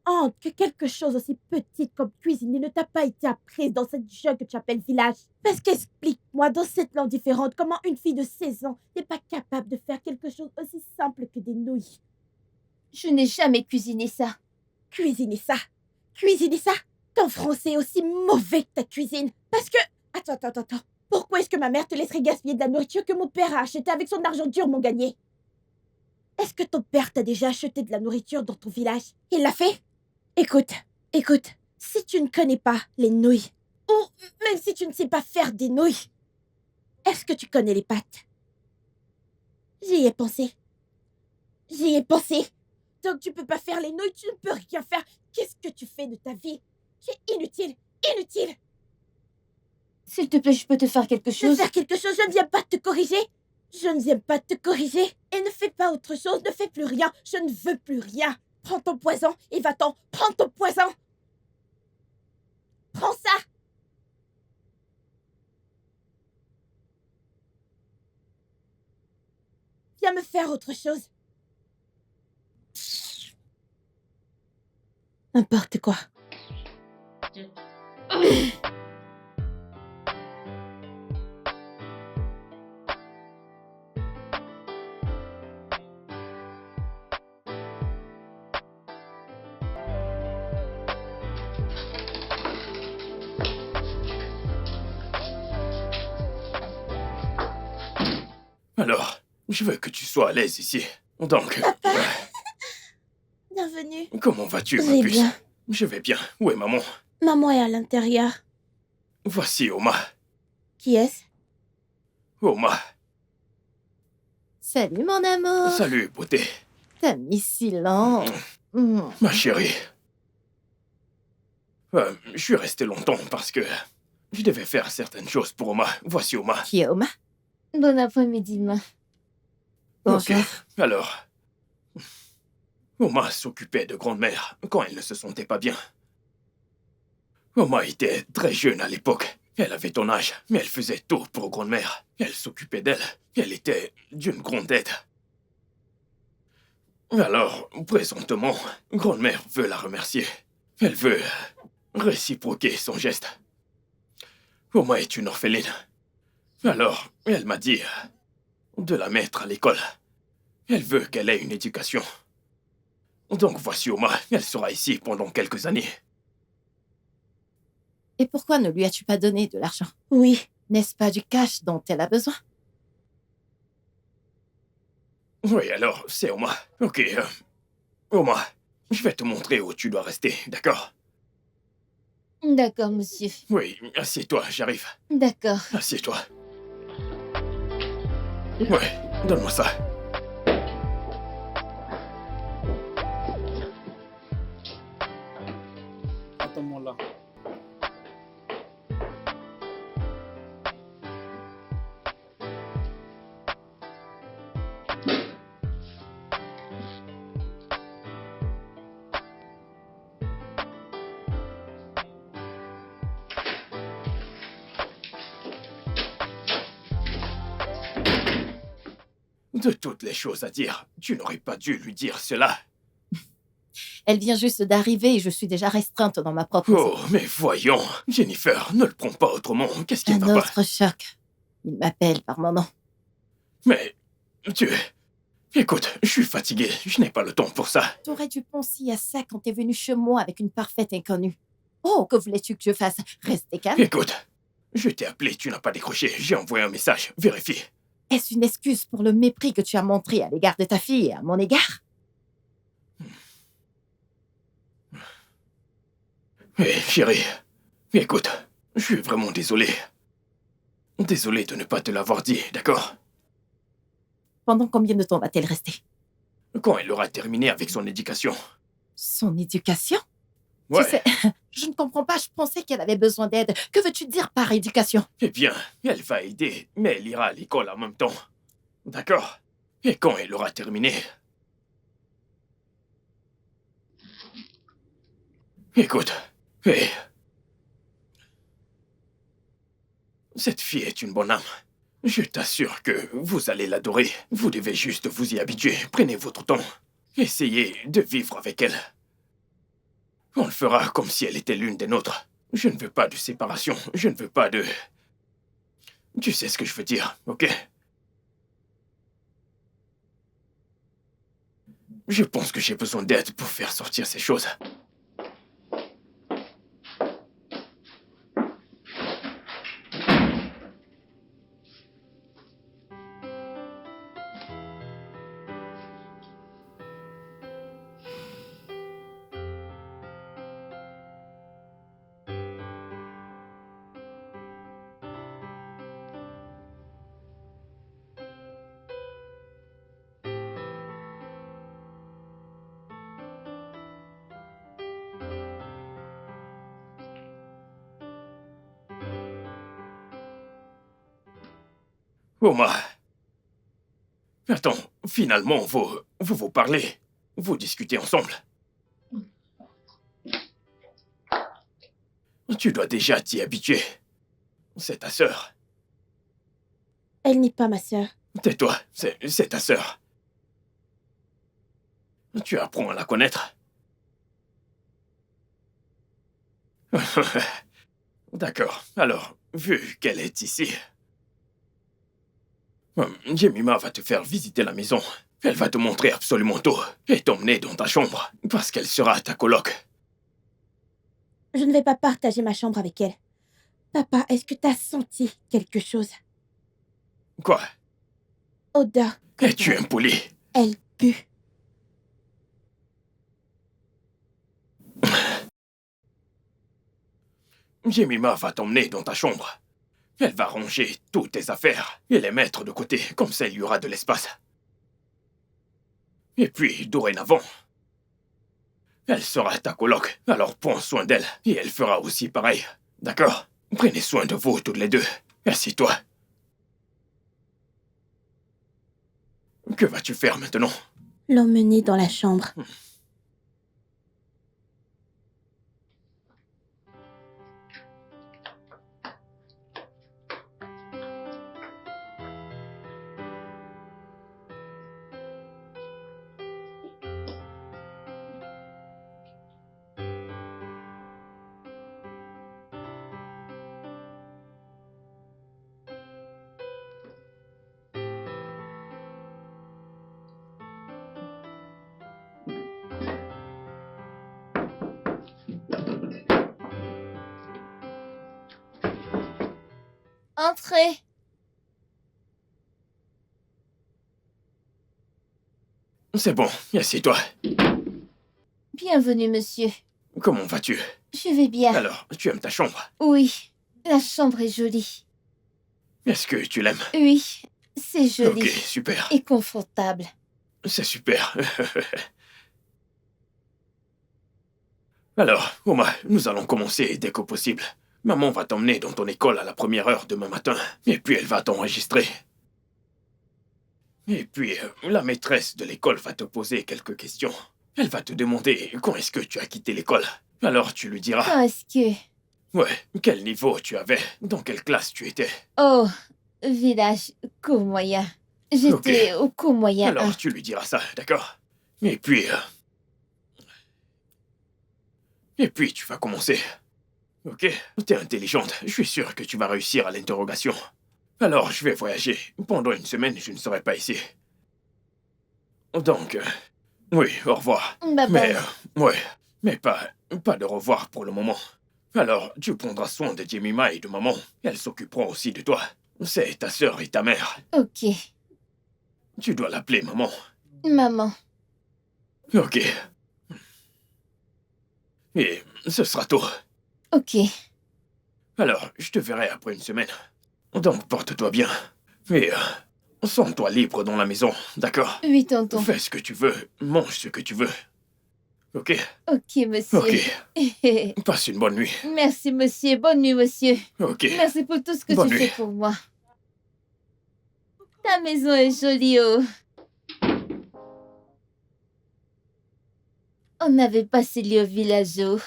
honte que quelque chose aussi petit comme cuisiner ne t'a pas été apprise dans cette jungle que tu appelles village. Parce qu'explique-moi, dans cette langue différente, comment une fille de 16 ans n'est pas capable de faire quelque chose aussi simple que des nouilles. Je n'ai jamais cuisiné ça. Cuisiner ça? Cuisiner ça? Ton français est aussi mauvais que ta cuisine. Parce que... Attends. Pourquoi est-ce que ma mère te laisserait gaspiller de la nourriture que mon père a achetée avec son argent dur, mon gagné? Est-ce que ton père t'a déjà acheté de la nourriture dans ton village? Il l'a fait? Écoute, si tu ne connais pas les nouilles, ou même si tu ne sais pas faire des nouilles, est-ce que tu connais les pâtes? J'y ai pensé. Donc tu peux pas faire les nouilles, tu ne peux rien faire. Qu'est-ce que tu fais de ta vie? Tu es inutile. S'il te plaît, je peux te faire quelque chose? Je ne viens pas te corriger. Et ne fais pas autre chose, ne fais plus rien. Je ne veux plus rien. Prends ton poison et va-t'en. Prends ton poison. Prends ça. Viens me faire autre chose. N'importe quoi. Alors, je veux que tu sois à l'aise ici. Donc... Bienvenue. Comment vas-tu, ma J'ai puce? bien. Je vais bien. Où est maman? Maman est à l'intérieur. Voici Oma. Qui est-ce? Oma. Salut, mon amour. Salut, beauté. T'as mis si lent. Ma chérie. Je suis resté longtemps parce que je devais faire certaines choses pour Oma. Voici Oma. Qui est Oma? Bon après-midi, ma. Bonjour. Ok, alors... Oma s'occupait de grand-mère quand elle ne se sentait pas bien. Oma était très jeune à l'époque. Elle avait ton âge, mais elle faisait tout pour grand-mère. Elle s'occupait d'elle. Elle était d'une grande aide. Alors, présentement, grand-mère veut la remercier. Elle veut réciproquer son geste. Oma est une orpheline. Alors, elle m'a dit de la mettre à l'école. Elle veut qu'elle ait une éducation. Donc voici Oma, elle sera ici pendant quelques années. Et pourquoi ne lui as-tu pas donné de l'argent? Oui. N'est-ce pas du cash dont elle a besoin? Oui, alors, c'est Oma. Ok, Oma, je vais te montrer où tu dois rester, d'accord? D'accord, monsieur. Oui, assieds-toi, j'arrive. D'accord. Assieds-toi. Ouais, donne-moi ça. Attends-moi là. De toutes les choses à dire, tu n'aurais pas dû lui dire cela. Elle vient juste d'arriver et je suis déjà restreinte dans ma propre... Oh, mais voyons, Jennifer, ne le prends pas autrement. Qu'est-ce qui Un va pas? autre choc. Il m'appelle par mon nom. Mais, tu... Écoute, je suis fatigué, je n'ai pas le temps pour ça. T'aurais dû penser à ça quand t'es venu chez moi avec une parfaite inconnue. Oh, que voulais-tu que je fasse? Rester calme? Écoute, je t'ai appelé, tu n'as pas décroché, j'ai envoyé un message, vérifie. Est-ce une excuse pour le mépris que tu as montré à l'égard de ta fille et à mon égard? Hé, chérie, écoute, je suis vraiment désolé. Désolé de ne pas te l'avoir dit, d'accord? Pendant combien de temps va-t-elle rester? Quand elle aura terminé avec son éducation. Son éducation? Ouais. Tu sais, je ne comprends pas, je pensais qu'elle avait besoin d'aide. Que veux-tu dire par éducation? Eh bien, elle va aider, mais elle ira à l'école en même temps. D'accord? Et quand elle aura terminé... Écoute, hé... Cette fille est une bonne âme. Je t'assure que vous allez l'adorer. Vous devez juste vous y habituer. Prenez votre temps. Essayez de vivre avec elle. On le fera comme si elle était l'une des nôtres. Je ne veux pas de séparation. Je ne veux pas de... Tu sais ce que je veux dire, ok? Je pense que j'ai besoin d'aide pour faire sortir ces choses. Oma. Attends, finalement, vous parlez. Vous discutez ensemble. Tu dois déjà t'y habituer. C'est ta sœur. Elle n'est pas ma sœur. Tais-toi, c'est ta sœur. Tu apprends à la connaître. D'accord, alors, vu qu'elle est ici... Jemima va te faire visiter la maison. Elle va te montrer absolument tout et t'emmener dans ta chambre, parce qu'elle sera ta coloc. Je ne vais pas partager ma chambre avec elle. Papa, est-ce que t'as senti quelque chose? Quoi? Odeur. Es-tu impoli? Elle pue. Jemima va t'emmener dans ta chambre. Elle va ranger toutes tes affaires et les mettre de côté, comme ça il y aura de l'espace. Et puis, dorénavant, elle sera ta coloc, alors prends soin d'elle, et elle fera aussi pareil. D'accord? Prenez soin de vous toutes les deux. Assieds-toi. Que vas-tu faire maintenant? L'emmener dans la chambre. Entrez. C'est bon, assieds-toi. Bienvenue, monsieur. Comment vas-tu? Je vais bien. Alors, tu aimes ta chambre? Oui, la chambre est jolie. Est-ce que tu l'aimes? Oui, c'est joli. Ok, super. Et confortable. C'est super. Alors, Oma, nous allons commencer dès que possible. Maman va t'emmener dans ton école à la première heure demain matin. Et puis elle va t'enregistrer. Et puis, la maîtresse de l'école va te poser quelques questions. Elle va te demander quand est-ce que tu as quitté l'école. Alors tu lui diras... Quand est-ce que... Ouais, quel niveau tu avais? Dans quelle classe tu étais? Oh, village cours moyen. J'étais au cours moyen 1. Alors tu lui diras ça, d'accord? Et puis... Et puis tu vas commencer. Ok? T'es intelligente. Je suis sûr que tu vas réussir à l'interrogation. Alors, je vais voyager. Pendant une semaine, je ne serai pas ici. Donc... oui, au revoir. Bye Mais... bye. ouais. Mais pas de revoir pour le moment. Alors, tu prendras soin de Jemima et de maman. Elles s'occuperont aussi de toi. C'est ta sœur et ta mère. Ok. Tu dois l'appeler maman. Maman. Ok. Et ce sera tout. Ok. Alors, je te verrai après une semaine. Donc, porte-toi bien. Et sens-toi libre dans la maison, d'accord? Oui, tonton. Fais ce que tu veux, mange ce que tu veux. Ok? Ok, monsieur. Ok. Passe une bonne nuit. Merci, monsieur. Bonne nuit, monsieur. Ok. Merci pour tout ce que Bonne tu nuit. fais pour moi. Ta maison est jolie, oh. On avait passé lit au village, oh.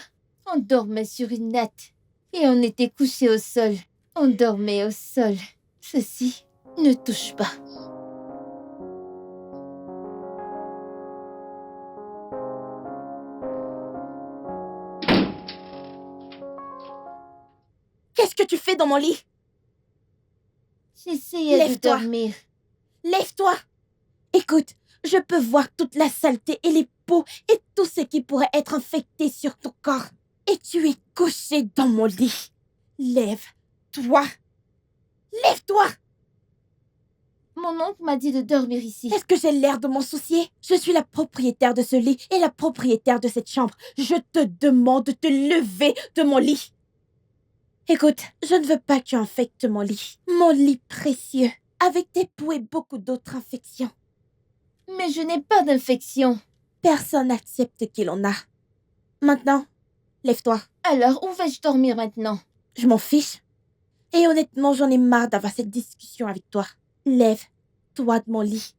On dormait sur une natte. Et on était couchés au sol. On dormait au sol. Ceci ne touche pas. Qu'est-ce que tu fais dans mon lit? J'essayais de Lève-toi. dormir. Lève-toi. Écoute, je peux voir toute la saleté et les peaux et tout ce qui pourrait être infecté sur ton corps. Et tu es couché dans mon lit. Lève-toi. Lève-toi. Mon oncle m'a dit de dormir ici. Est-ce que j'ai l'air de m'en soucier? Je suis la propriétaire de ce lit et la propriétaire de cette chambre. Je te demande de te lever de mon lit. Écoute, je ne veux pas que tu infectes mon lit précieux, avec des poux et beaucoup d'autres infections. Mais je n'ai pas d'infection. Personne n'accepte qu'il en a. Maintenant, lève-toi. Alors, où vais-je dormir maintenant? Je m'en fiche. Et honnêtement, j'en ai marre d'avoir cette discussion avec toi. Lève-toi de mon lit.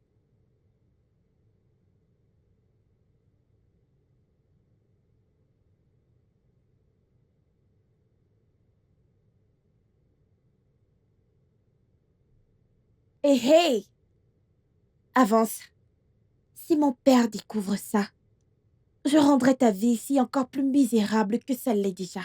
Et hey! Avance. Si mon père découvre ça, je rendrai ta vie ici encore plus misérable que ça l'est déjà.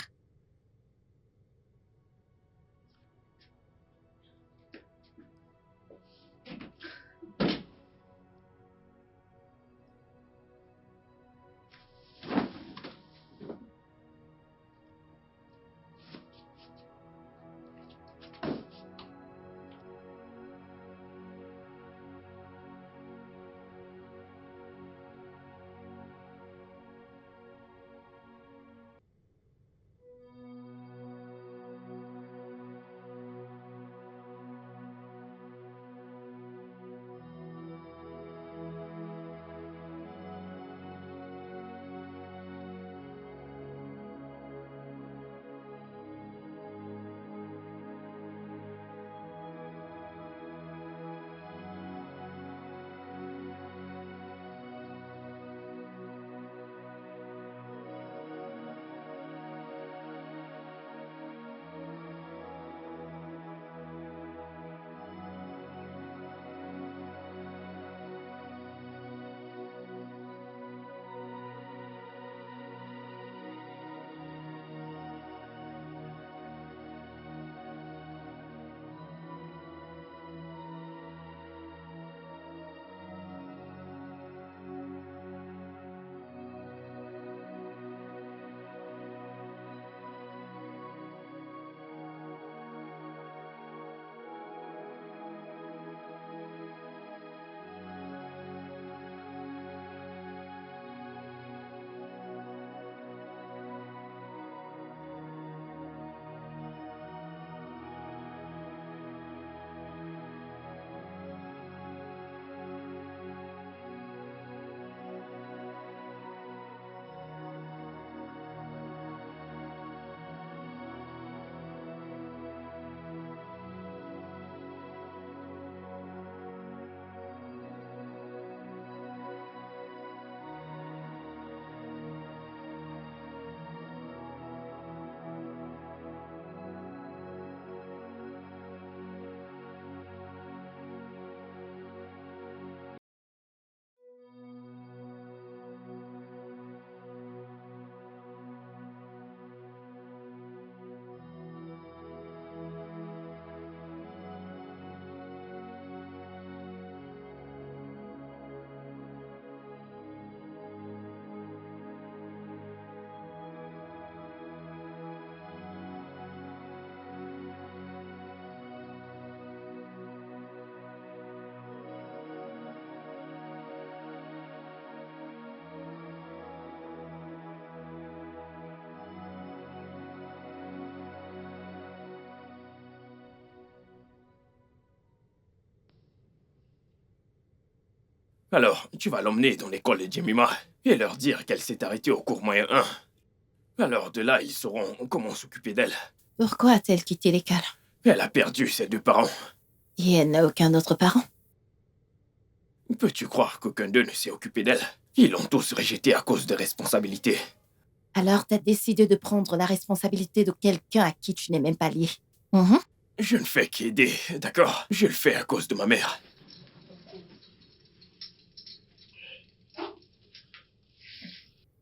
Alors, tu vas l'emmener dans l'école de Jemima et leur dire qu'elle s'est arrêtée au cours moyen 1. Alors de là, ils sauront comment s'occuper d'elle. Pourquoi a-t-elle quitté l'école? Elle a perdu ses 2 parents. Et elle n'a aucun autre parent? Peux-tu croire qu'aucun d'eux ne s'est occupé d'elle? Ils l'ont tous rejetée à cause des responsabilités. Alors t'as décidé de prendre la responsabilité de quelqu'un à qui tu n'es même pas lié. Je ne fais qu'aider, d'accord? Je le fais à cause de ma mère.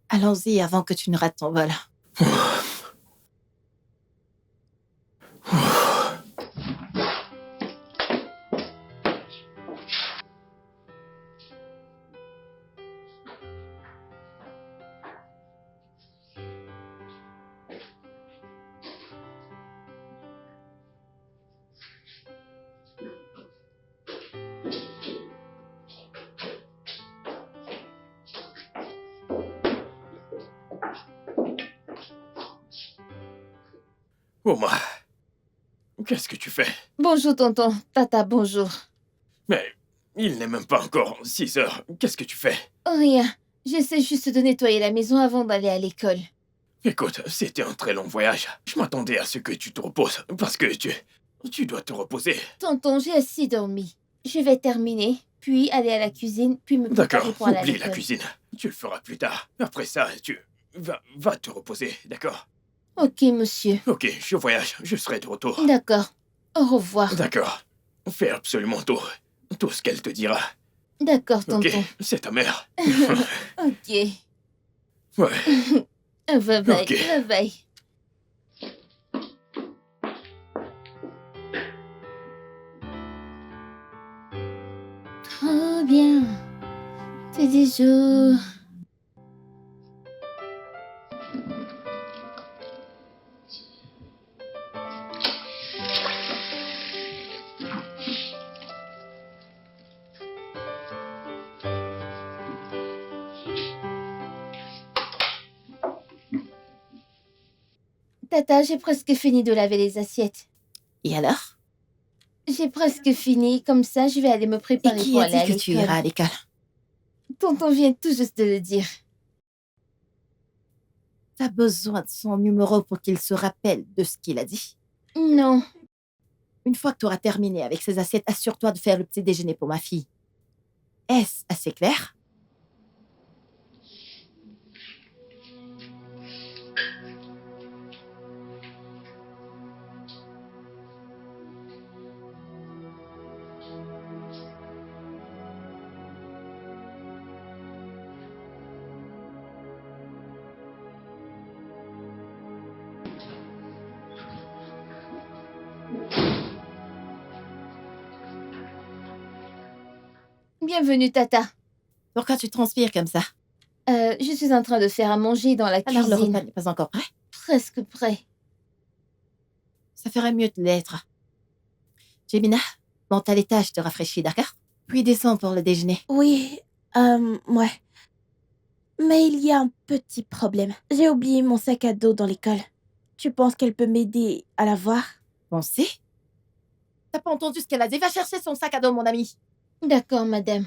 Allons-y avant que tu ne rates ton vol. Oma, qu'est-ce que tu fais? Bonjour, tonton. Tata, bonjour. Mais il n'est même pas encore 6 heures. Qu'est-ce que tu fais? Oh, rien. J'essaie juste de nettoyer la maison avant d'aller à l'école. Écoute, c'était un très long voyage. Je m'attendais à ce que tu te reposes, parce que tu dois te reposer. Tonton, j'ai assez dormi. Je vais terminer, puis aller à la cuisine, puis me préparer D'accord, pour aller à oublie l'école. la cuisine. Tu le feras plus tard. Après ça, tu... Va te reposer, d'accord? Ok, monsieur. Ok, je voyage. Je serai de retour. D'accord. Au revoir. D'accord. Fais absolument tout ce qu'elle te dira. D'accord, Ok, tonton. c'est ta mère. Ok. Ouais. Bye bye. Ok. Bye bye. Trop bien. C'est des jours. Tata, j'ai presque fini de laver les assiettes. Et alors? J'ai presque fini, comme ça je vais aller me Et préparer qui pour a aller à dit que tu l'école. iras à l'école? Tonton vient tout juste de le dire. T'as besoin de son numéro pour qu'il se rappelle de ce qu'il a dit. Non. Une fois que tu auras terminé avec ces assiettes, assure-toi de faire le petit déjeuner pour ma fille. Est-ce assez clair? Bienvenue, Tata. Pourquoi tu transpires comme ça? Je suis en train de faire à manger dans la Alors le cuisine. repas n'est pas encore prêt? Presque prêt. Ça ferait mieux de l'être. Jemina, monte à l'étage, te rafraîchis, d'accord? Puis descends pour le déjeuner. Oui, ouais. Mais il y a un petit problème. J'ai oublié mon sac à dos dans l'école. Tu penses qu'elle peut m'aider à l'avoir? Pensez? T'as pas entendu ce qu'elle a dit? Va chercher son sac à dos, mon ami. D'accord, madame.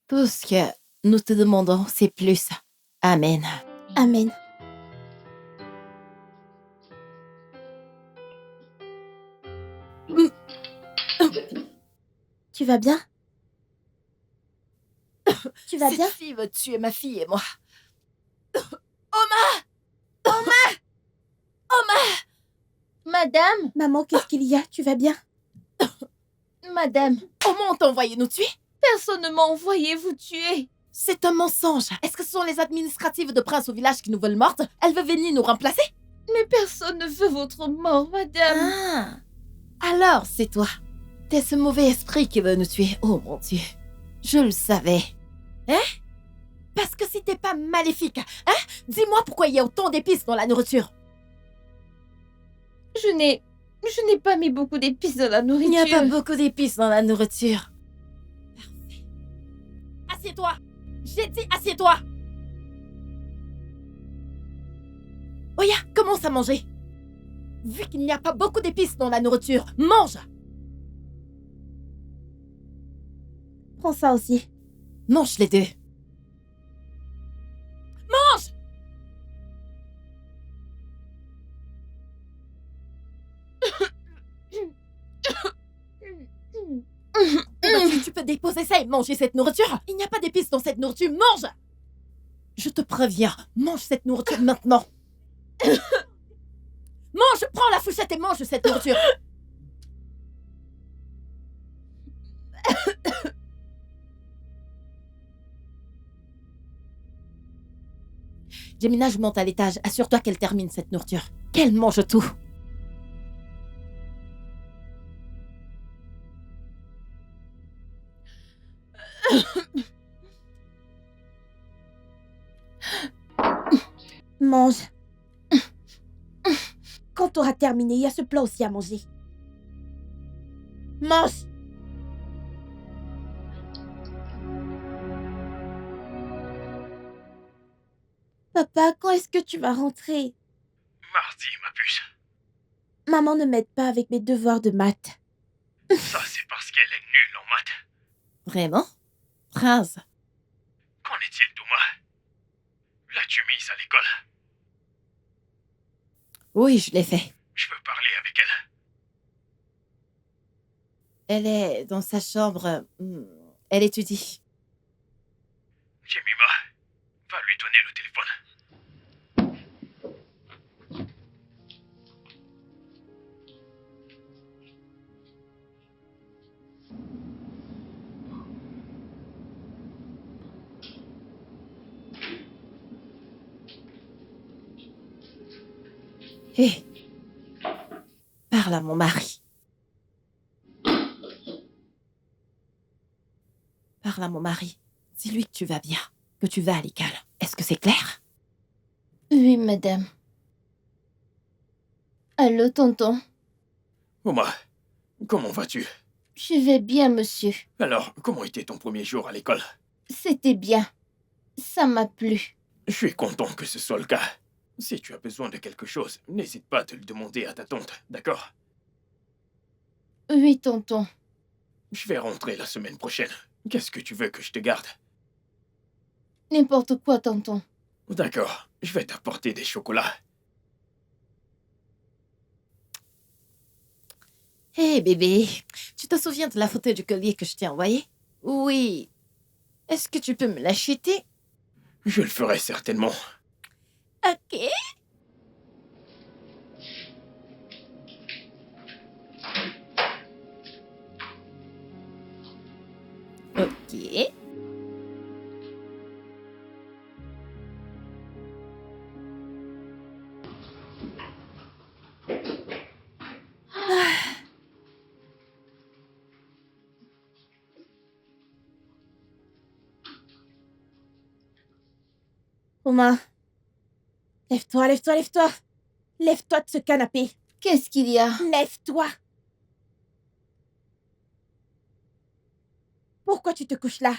Tout ce que nous te demandons, c'est plus. Amen. Amen. Tu vas bien? Tu vas bien? Cette fille veut tuer ma fille et moi. Madame, Maman, qu'est-ce qu'il y a? Tu vas bien? madame, Comment on t'a envoyé nous tuer? personne ne m'a envoyé vous tuer. C'est un mensonge. Est-ce que ce sont les administratives de Prince au village qui nous veulent mortes? Elle veut venir nous remplacer? Mais personne ne veut votre mort, madame. Ah. Alors, c'est toi. T'es ce mauvais esprit qui veut nous tuer. Oh mon Dieu. Je le savais. Hein? Parce que si t'es pas maléfique, hein? Dis-moi pourquoi il y a autant d'épices dans la nourriture. Je n'ai pas mis beaucoup d'épices dans la Il nourriture. n'y a pas beaucoup d'épices dans la nourriture. Parfait. Assieds-toi. J'ai dit assieds-toi. Oya, commence à manger. Vu qu'il n'y a pas beaucoup d'épices dans la nourriture, mange. Prends ça aussi. Mange les deux. Mange. Tu peux déposer ça et manger cette nourriture. Il n'y a pas d'épices dans cette nourriture. Mange. Je te préviens, mange cette nourriture maintenant. Mange, prends la fourchette et mange cette nourriture. Jemina, je monte à l'étage. Assure-toi qu'elle termine cette nourriture. Qu'elle mange tout. Mange. Quand t'auras terminé, il y a ce plat aussi à manger. Mange. Papa, quand est-ce que tu vas rentrer? Mardi, ma puce. Maman ne m'aide pas avec mes devoirs de maths. Ça, c'est parce qu'elle est nulle en maths. Vraiment? Prince, Qu'en est-il, Douma? L'as-tu mise à l'école? oui, je l'ai fait. Je veux parler avec elle. Elle est dans sa chambre. Elle étudie. Jemima, va lui donner le téléphone. Hé, parle à mon mari. Parle à mon mari. Dis-lui que tu vas bien, que tu vas à l'école. Est-ce que c'est clair? Oui, madame. Allô, tonton? Oma, comment vas-tu? Je vais bien, monsieur. Alors, comment était ton premier jour à l'école? C'était bien. Ça m'a plu. Je suis content que ce soit le cas. Si tu as besoin de quelque chose, n'hésite pas à te le demander à ta tante, d'accord? Oui, tonton. Je vais rentrer la semaine prochaine. Qu'est-ce que tu veux que je te garde? N'importe quoi, tonton. D'accord, je vais t'apporter des chocolats. Hé, bébé, tu te souviens de la photo du collier que je t'ai envoyé? Oui. Est-ce que tu peux me l'acheter? Je le ferai certainement. Ok. Ok. Oma, lève-toi, lève-toi, lève-toi. Lève-toi de ce canapé. Qu'est-ce qu'il y a? Lève-toi. Pourquoi tu te couches là?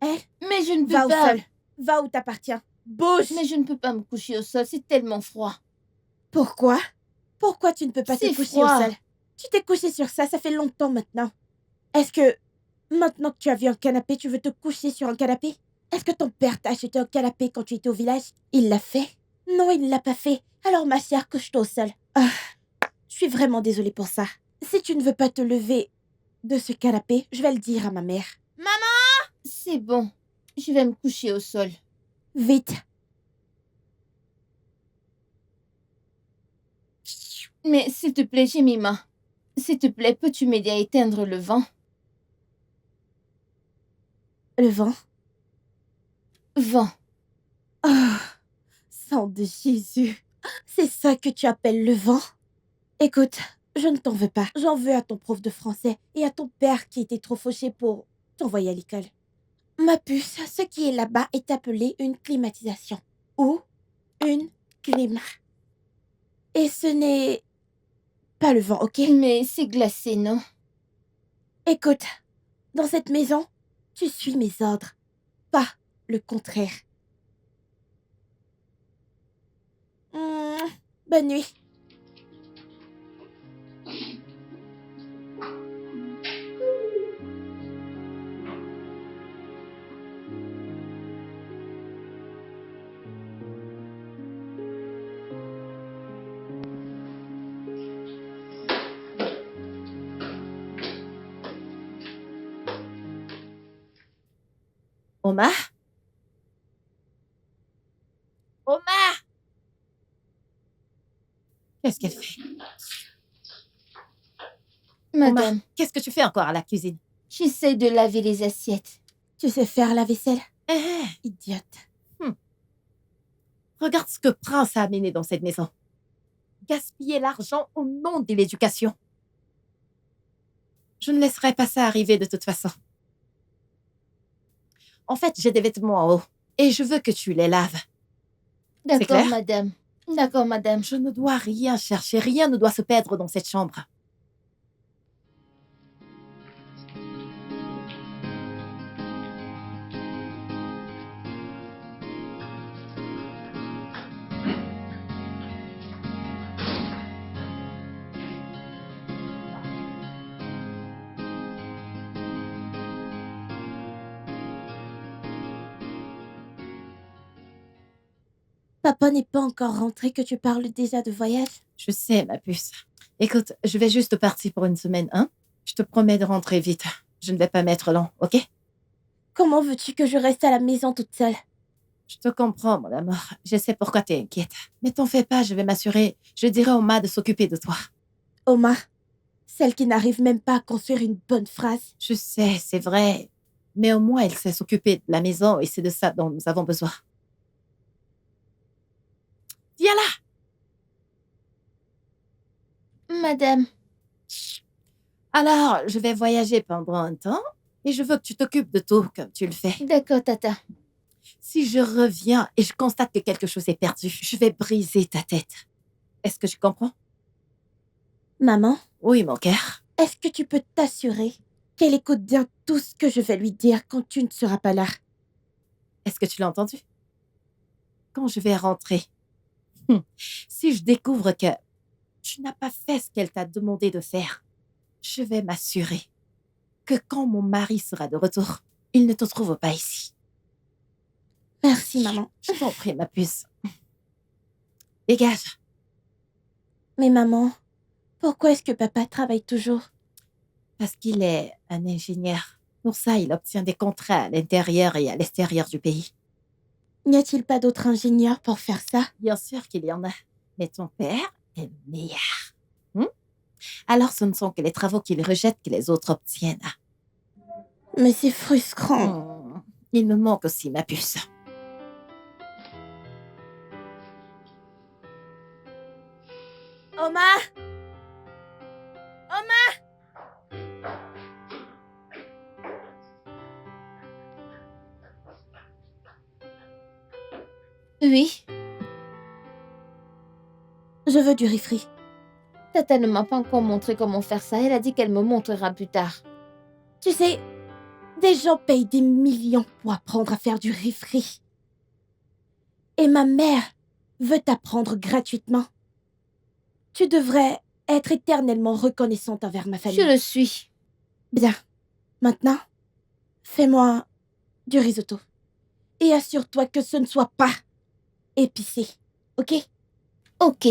Hein? Mais je ne peux Va au pas. sol. Va où t'appartiens. Bouge. Mais je ne peux pas me coucher au sol, c'est tellement froid. Pourquoi? Pourquoi tu ne peux pas te C'est coucher froid. au sol? Tu t'es couché sur ça fait longtemps maintenant. Est-ce que, maintenant que tu as vu un canapé, tu veux te coucher sur un canapé? Est-ce que ton père t'a acheté un canapé quand tu étais au village? Il l'a fait? Non, il ne l'a pas fait. Alors ma chère, couche-toi au sol. Ah, je suis vraiment désolée pour ça. Si tu ne veux pas te lever de ce canapé, je vais le dire à ma mère. C'est bon. Je vais me coucher au sol. Vite. Mais s'il te plaît, Jemima. S'il te plaît, peux-tu m'aider à éteindre le vent? Le vent. Vent. Oh, sang de Jésus. C'est ça que tu appelles le vent? Écoute, je ne t'en veux pas. J'en veux à ton prof de français et à ton père qui était trop fauché pour t'envoyer à l'école. Ma puce, ce qui est là-bas est appelé une climatisation. Ou une clim. Et ce n'est pas le vent, ok? Mais c'est glacé, non? Écoute, dans cette maison, tu suis mes ordres, pas le contraire. Bonne nuit. Omar? Omar! Qu'est-ce qu'elle fait? Madame, Omar, qu'est-ce que tu fais encore à la cuisine? j'essaie de laver les assiettes. Tu sais faire la vaisselle? Eh, Idiote. Regarde ce que Prince a amené dans cette maison. Gaspiller l'argent au nom de l'éducation. Je ne laisserai pas ça arriver de toute façon. En fait, j'ai des vêtements en haut et je veux que tu les laves. D'accord, clair? madame. D'accord, madame. Je ne dois rien chercher, rien ne doit se perdre dans cette chambre. Papa n'est pas encore rentré que tu parles déjà de voyage. Je sais, ma puce. Écoute, je vais juste partir pour une semaine, hein? Je te promets de rentrer vite. Je ne vais pas m'être long, ok? Comment veux-tu que je reste à la maison toute seule? Je te comprends, mon amour. Je sais pourquoi t'es inquiète. Mais t'en fais pas, je vais m'assurer. Je dirai à Oma de s'occuper de toi. Oma, celle qui n'arrive même pas à construire une bonne phrase. Je sais, c'est vrai. Mais au moins, elle sait s'occuper de la maison et c'est de ça dont nous avons besoin. Viens là! Madame. Alors, je vais voyager pendant un temps et je veux que tu t'occupes de tout comme tu le fais. D'accord, tata. Si je reviens et je constate que quelque chose est perdu, je vais briser ta tête. Est-ce que tu comprends? Maman, Oui, mon cœur. est-ce que tu peux t'assurer qu'elle écoute bien tout ce que je vais lui dire quand tu ne seras pas là? Est-ce que tu l'as entendu? Quand je vais rentrer, si je découvre que tu n'as pas fait ce qu'elle t'a demandé de faire, je vais m'assurer que quand mon mari sera de retour, il ne te trouve pas ici. Merci, maman. Je t'en prie, ma puce. Dégage. Mais maman, pourquoi est-ce que papa travaille toujours? Parce qu'il est un ingénieur. Pour ça, il obtient des contrats à l'intérieur et à l'extérieur du pays. N'y a-t-il pas d'autres ingénieurs pour faire ça? Bien sûr qu'il y en a. Mais ton père est le meilleur. Alors, ce ne sont que les travaux qu'il rejette que les autres obtiennent. Mais c'est frustrant. Il me manque aussi ma puce. Oma! Oui. Je veux du riz frit. Tata ne m'a pas encore montré comment faire ça. Elle a dit qu'elle me montrera plus tard. Tu sais, des gens payent des millions pour apprendre à faire du riz frit. Et ma mère veut t'apprendre gratuitement. Tu devrais être éternellement reconnaissante envers ma famille. Je le suis. Bien. Maintenant, fais-moi du risotto. Et assure-toi que ce ne soit pas épicé. Ok? Ok.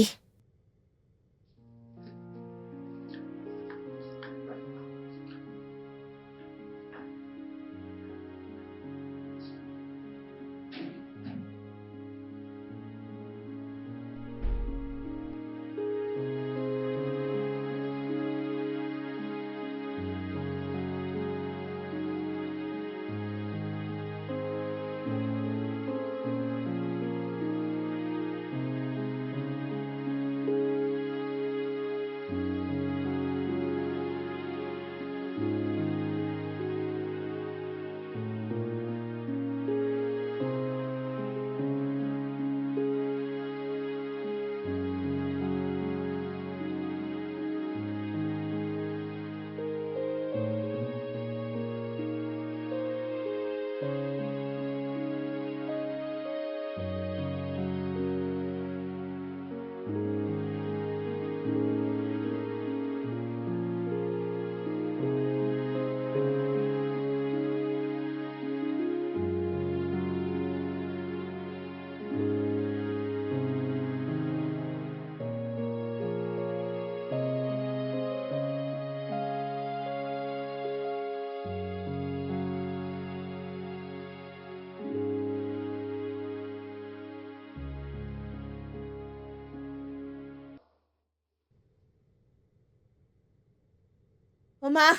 Oma!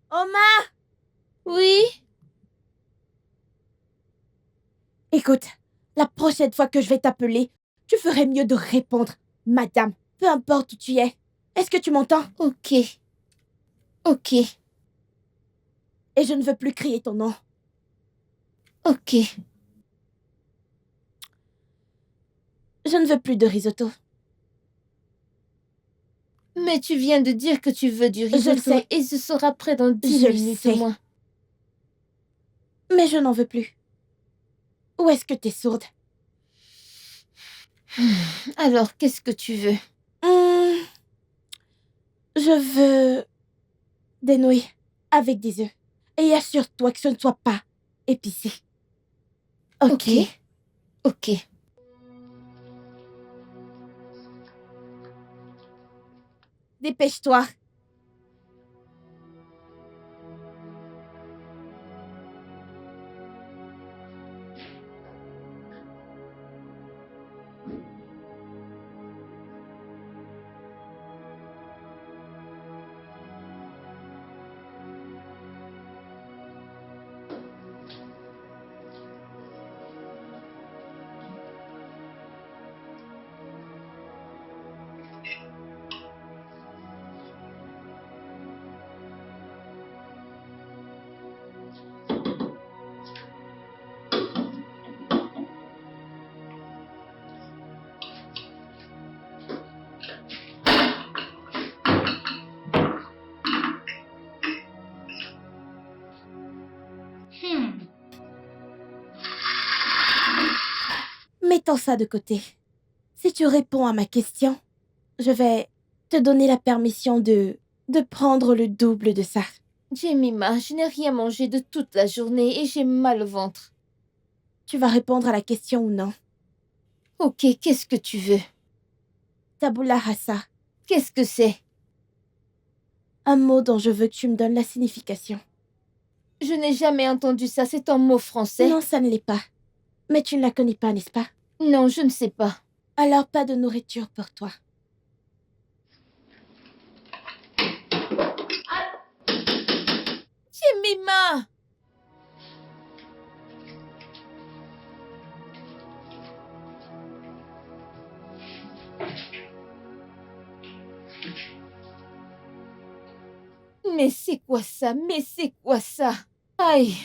Oma! Oui. Écoute, La prochaine fois que je vais t'appeler, tu ferais mieux de répondre, madame, peu importe où tu es. Est-ce que tu m'entends? Ok. Ok. Et je ne veux plus crier ton nom. Ok. Je ne veux plus de risotto. Mais tu viens de dire que tu veux du le risotto sais. et ce sera prêt dans 10 Je le minutes sais. au moins. Mais je n'en veux plus. Ou est-ce que t'es sourde? Alors, qu'est-ce que tu veux? Je veux des nouilles avec des œufs. Et assure-toi que ce ne soit pas épicé. Ok? Ok. Dépêche-toi. Mettons ça de côté. Si tu réponds à ma question, je vais te donner la permission de prendre le double de ça. Jemima, je n'ai rien mangé de toute la journée et j'ai mal au ventre. Tu vas répondre à la question ou non? Ok, qu'est-ce que tu veux? Tabula rasa, Qu'est-ce que c'est? un mot dont je veux que tu me donnes la signification. Je n'ai jamais entendu ça, c'est un mot français. Non, ça ne l'est pas. Mais tu ne la connais pas, n'est-ce pas? Non, je ne sais pas. Alors pas de nourriture pour toi. Jemima! Mais c'est quoi ça? Mais c'est quoi ça? Aïe!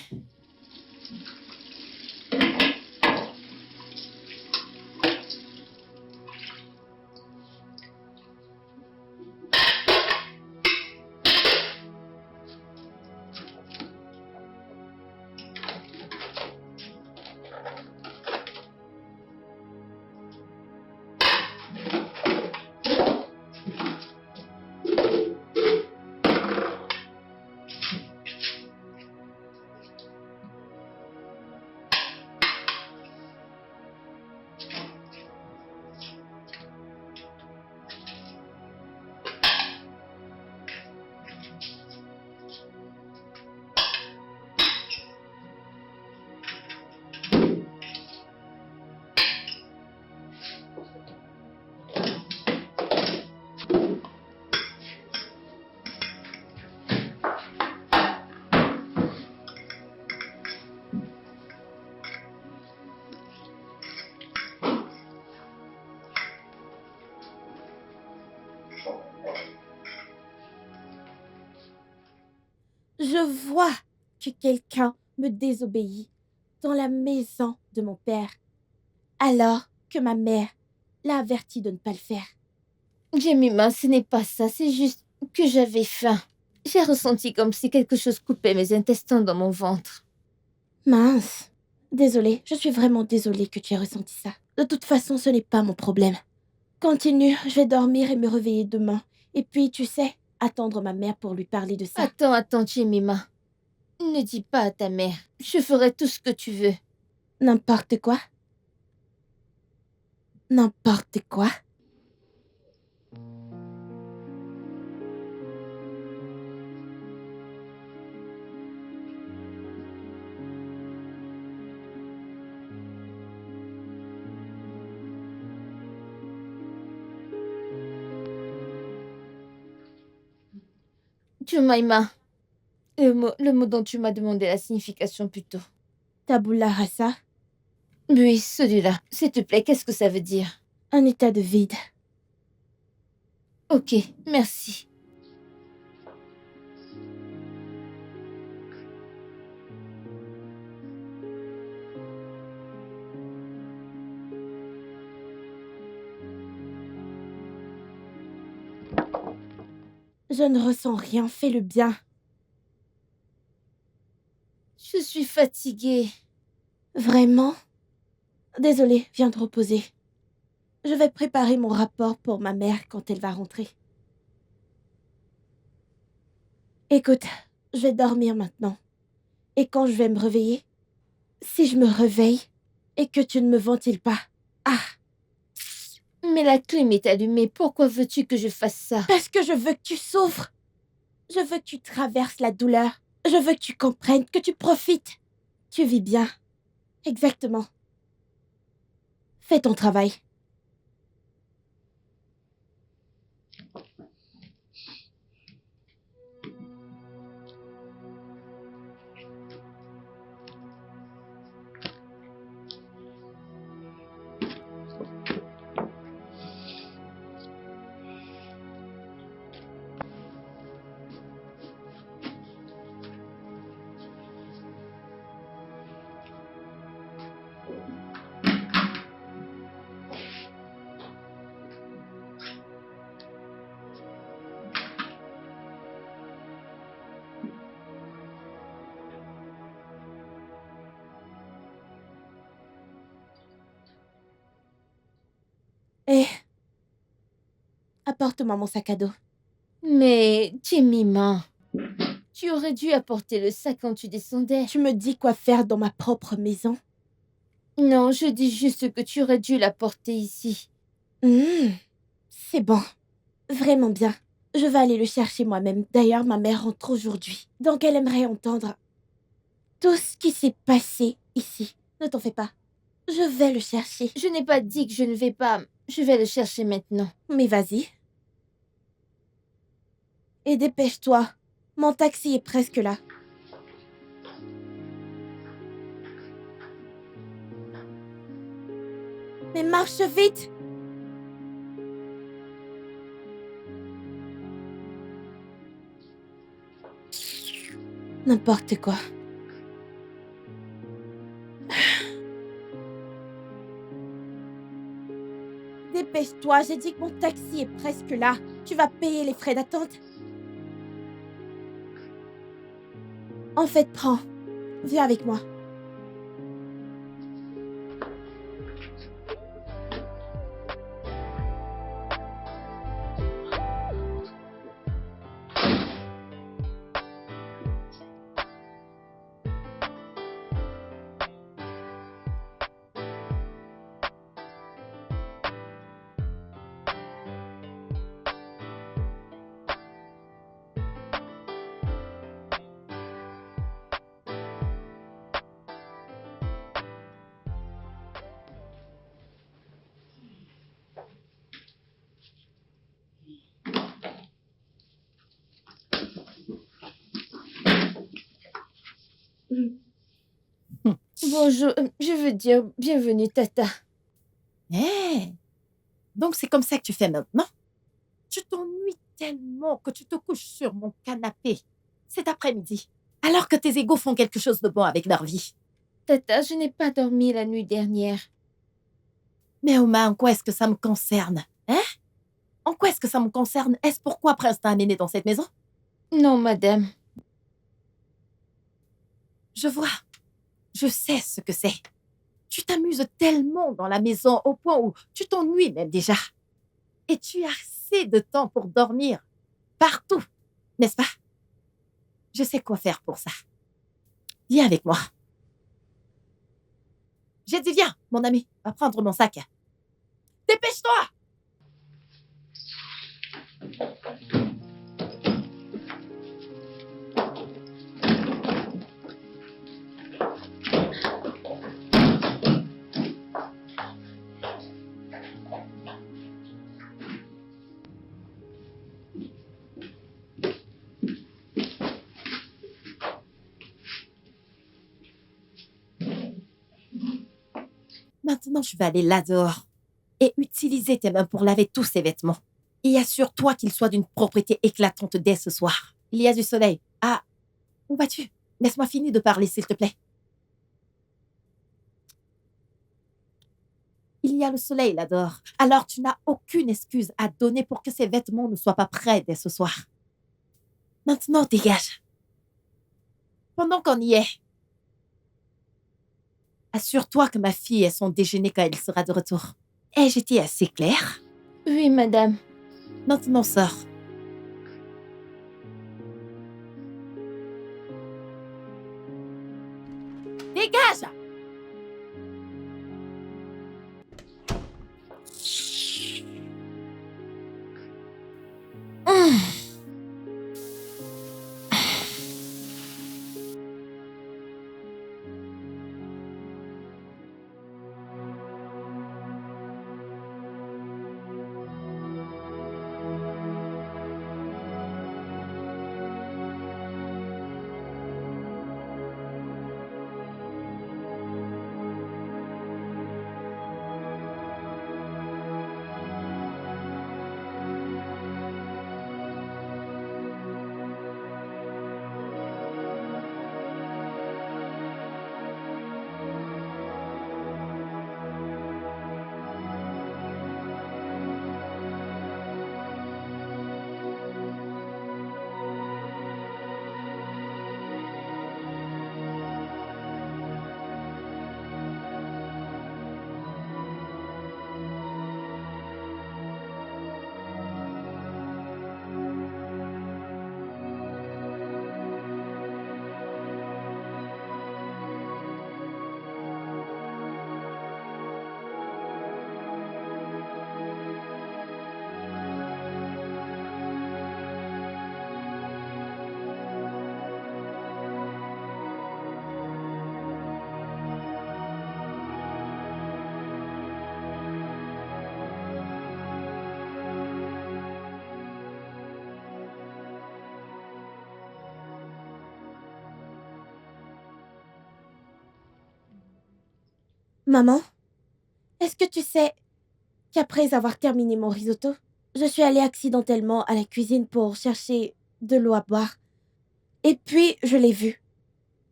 Je vois que quelqu'un me désobéit dans la maison de mon père, alors que ma mère l'a averti de ne pas le faire. Jemima, ce n'est pas ça, c'est juste que j'avais faim. J'ai ressenti comme si quelque chose coupait mes intestins dans mon ventre. Mince. Désolée, je suis vraiment désolée que tu aies ressenti ça. De toute façon, ce n'est pas mon problème. Continue, je vais dormir et me réveiller demain. Et puis, tu sais, attendre ma mère pour lui parler de ça. Attends, Jemima. Ne dis pas à ta mère. Je ferai tout ce que tu veux. N'importe quoi. N'importe quoi. Jemima. Le mot dont tu m'as demandé la signification plus tôt. Tabula rasa. Oui, celui-là. S'il te plaît, qu'est-ce que ça veut dire? Un état de vide. Ok, merci. Je ne ressens rien, fais le bien. Je suis fatiguée. Vraiment? Désolée, viens te reposer. Je vais préparer mon rapport pour ma mère quand elle va rentrer. Écoute, je vais dormir maintenant. Et quand je vais me réveiller, si je me réveille et que tu ne me ventiles pas, ah, Mais la clim est allumée. Pourquoi veux-tu que je fasse ça? parce que je veux que tu souffres. Je veux que tu traverses la douleur. Je veux que tu comprennes, que tu profites. Tu vis bien. Exactement. Fais ton travail. Eh, apporte-moi mon sac à dos. Mais, Jemima, tu aurais dû apporter le sac quand tu descendais. Tu me dis quoi faire dans ma propre maison? Non, je dis juste que tu aurais dû l'apporter ici. C'est bon. Vraiment bien. Je vais aller le chercher moi-même. D'ailleurs, ma mère rentre aujourd'hui. Donc elle aimerait entendre tout ce qui s'est passé ici. Ne t'en fais pas. Je vais le chercher. Je n'ai pas dit que je ne vais pas. Je vais le chercher maintenant. Mais vas-y. Et dépêche-toi. Mon taxi est presque là. Mais marche vite! N'importe quoi. Dépêche-toi, j'ai dit que mon taxi est presque là. Tu vas payer les frais d'attente. En fait, prends. Viens avec moi. Bonjour, je veux dire bienvenue, Tata. Eh, donc c'est comme ça que tu fais maintenant? Tu t'ennuies tellement que tu te couches sur mon canapé cet après-midi, alors que tes égaux font quelque chose de bon avec leur vie. Tata, je n'ai pas dormi la nuit dernière. Mais Oma, en quoi est-ce que ça me concerne? Hein? En quoi est-ce que ça me concerne? Est-ce pourquoi Prince t'a amené dans cette maison? Non, madame. Je vois. Je sais ce que c'est. Tu t'amuses tellement dans la maison au point où tu t'ennuies même déjà. Et tu as assez de temps pour dormir. Partout, n'est-ce pas? Je sais quoi faire pour ça. Viens avec moi. J'ai dit viens, mon ami, va prendre mon sac. Dépêche-toi! Maintenant, je vais aller là dehors et utiliser tes mains pour laver tous ces vêtements. Et assure-toi qu'ils soient d'une propreté éclatante dès ce soir. Il y a du soleil. Ah, où vas-tu? Laisse-moi finir de parler, s'il te plaît. Il y a le soleil là dehors. Alors, tu n'as aucune excuse à donner pour que ces vêtements ne soient pas prêts dès ce soir. Maintenant, dégage. Pendant qu'on y est, assure-toi que ma fille ait son déjeuner quand elle sera de retour. Ai-je été assez claire? Oui, madame. Maintenant, sors. Dégage! Maman, est-ce que tu sais qu'après avoir terminé mon risotto, je suis allée accidentellement à la cuisine pour chercher de l'eau à boire. Et puis, je l'ai vue.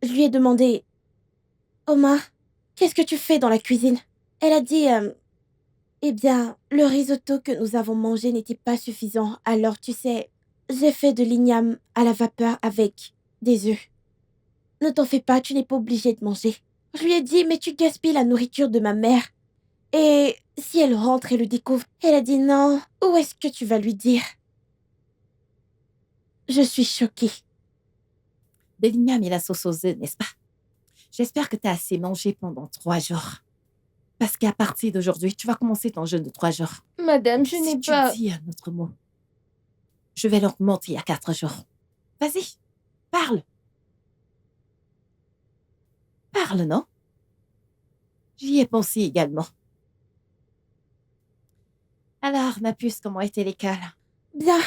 Je lui ai demandé, Oma, qu'est-ce que tu fais dans la cuisine? Elle a dit, eh bien, le risotto que nous avons mangé n'était pas suffisant, alors tu sais, j'ai fait de l'igname à la vapeur avec des œufs. Ne t'en fais pas, tu n'es pas obligée de manger. Je lui ai dit, mais tu gaspilles la nourriture de ma mère. Et si elle rentre et le découvre, elle a dit non. Où est-ce que tu vas lui dire? Je suis choquée. De l'igname et la sauce aux œufs, n'est-ce pas? J'espère que tu as assez mangé pendant 3 jours. Parce qu'à partir d'aujourd'hui, tu vas commencer ton jeûne de 3 jours. Madame, je n'ai Si tu pas... dis un autre mot, je vais l'augmenter à 4 jours. Vas-y, parle. Parle, non? J'y ai pensé également. Alors, ma puce, comment était l'école? Bien,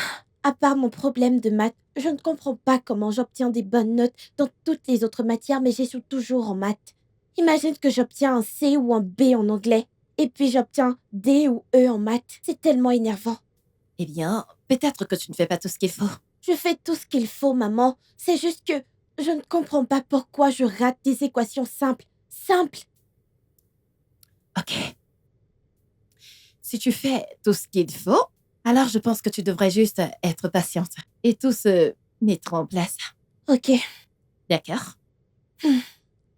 à part mon problème de maths, je ne comprends pas comment j'obtiens des bonnes notes dans toutes les autres matières, mais j'échoue toujours en maths. Imagine que j'obtiens un C ou un B en anglais, et puis j'obtiens D ou E en maths. C'est tellement énervant. Eh bien, peut-être que tu ne fais pas tout ce qu'il faut. Je fais tout ce qu'il faut, maman. C'est juste que je ne comprends pas pourquoi je rate des équations simples. Simples. Ok. Si tu fais tout ce qu'il faut, alors je pense que tu devrais juste être patiente et tout se mettre en place. Ok, D'accord?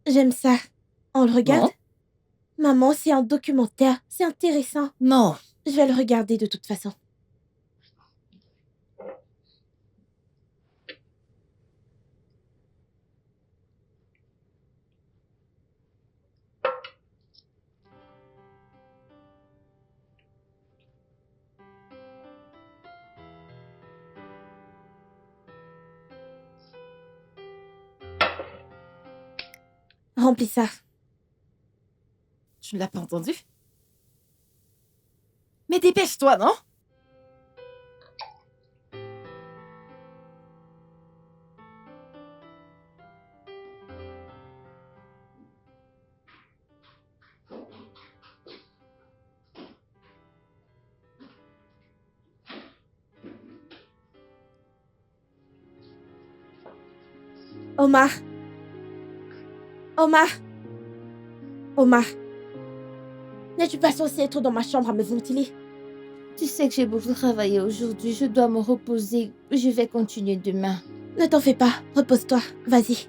j'aime ça. On le regarde? Non. Maman, c'est un documentaire. C'est intéressant. Non. Je vais le regarder de toute façon. Remplis ça. Tu ne l'as pas entendu? Mais dépêche-toi, non? Omar. Omar. Omar. N'es-tu pas censé être dans ma chambre à me ventiler? Tu sais que j'ai beaucoup travaillé aujourd'hui, je dois me reposer. Je vais continuer demain. Ne t'en fais pas, repose-toi, vas-y.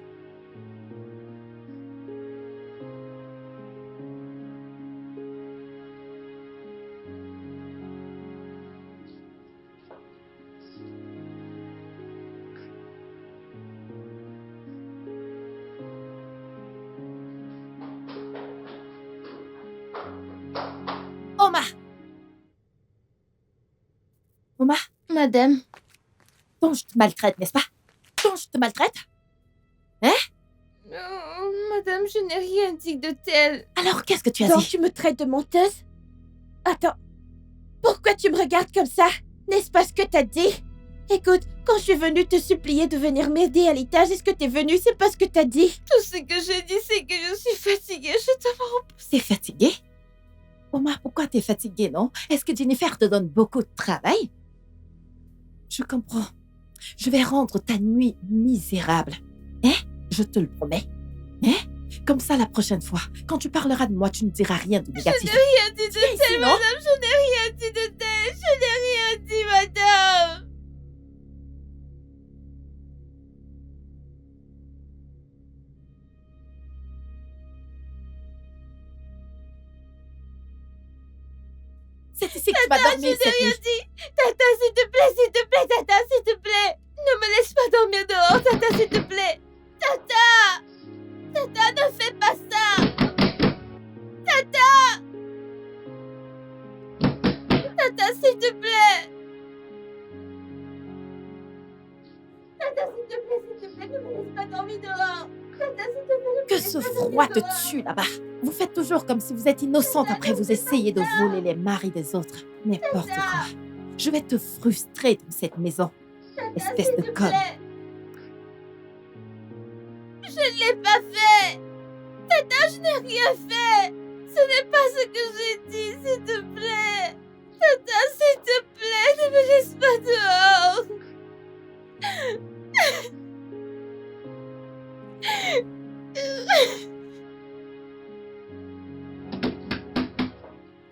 Omar! Omar, Madame, ton je te maltraite, n'est-ce pas? Ton je te maltraite? madame, je n'ai rien dit de tel. Alors qu'est-ce que tu as Donc dit? tu me traites de menteuse? Attends, pourquoi tu me regardes comme ça? N'est-ce pas ce que t'as dit? Écoute, quand je suis venue te supplier de venir m'aider à l'étage, est-ce que t'es venue? C'est pas ce que t'as dit. Tout ce que j'ai dit, c'est que je suis fatiguée. Je te T'es fatigué? Omar, pourquoi t'es fatigué, non? Est-ce que Jennifer te donne beaucoup de travail? Je comprends. Je vais rendre ta nuit misérable. Hein? Je te le promets. Hein? Comme ça, la prochaine fois, quand tu parleras de moi, tu ne diras rien de négatif. rien dit de Viens ici, tel, non? madame. Je n'ai rien dit de tel. Je n'ai rien dit, madame. C'est ici que tu vas dormir cette nuit. Tata, s'il te plaît, Tata, s'il te plaît. Ne me laisse pas dormir dehors, Tata, s'il te plaît. Tata! Tata, ne fais pas ça! Tata! Tata, s'il te plaît! Tata, s'il te plaît, ne me laisse pas dormir dehors! Tata, s'il te plaît, ne me Que laisse ce pas dormir froid te dehors. tue là-bas. Vous faites toujours comme si vous êtes innocente après vous essayez de voler les maris des autres. N'importe quoi. Je vais te frustrer dans cette maison. Espèce de conne. Je ne l'ai pas fait! Tata, je n'ai rien fait! Ce n'est pas ce que j'ai dit, s'il te plaît! Tata, s'il te plaît, ne me laisse pas dehors!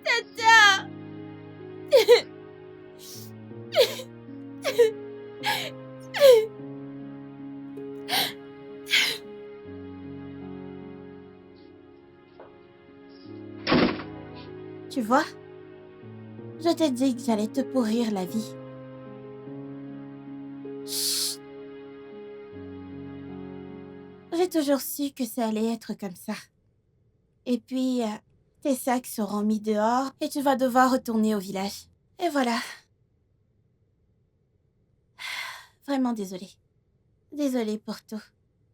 Tata! Tu vois? Je t'ai dit que j'allais te pourrir la vie. Chut. J'ai toujours su que ça allait être comme ça. Et puis, tes sacs seront mis dehors et tu vas devoir retourner au village. Et voilà. Vraiment désolée. Désolée pour tout.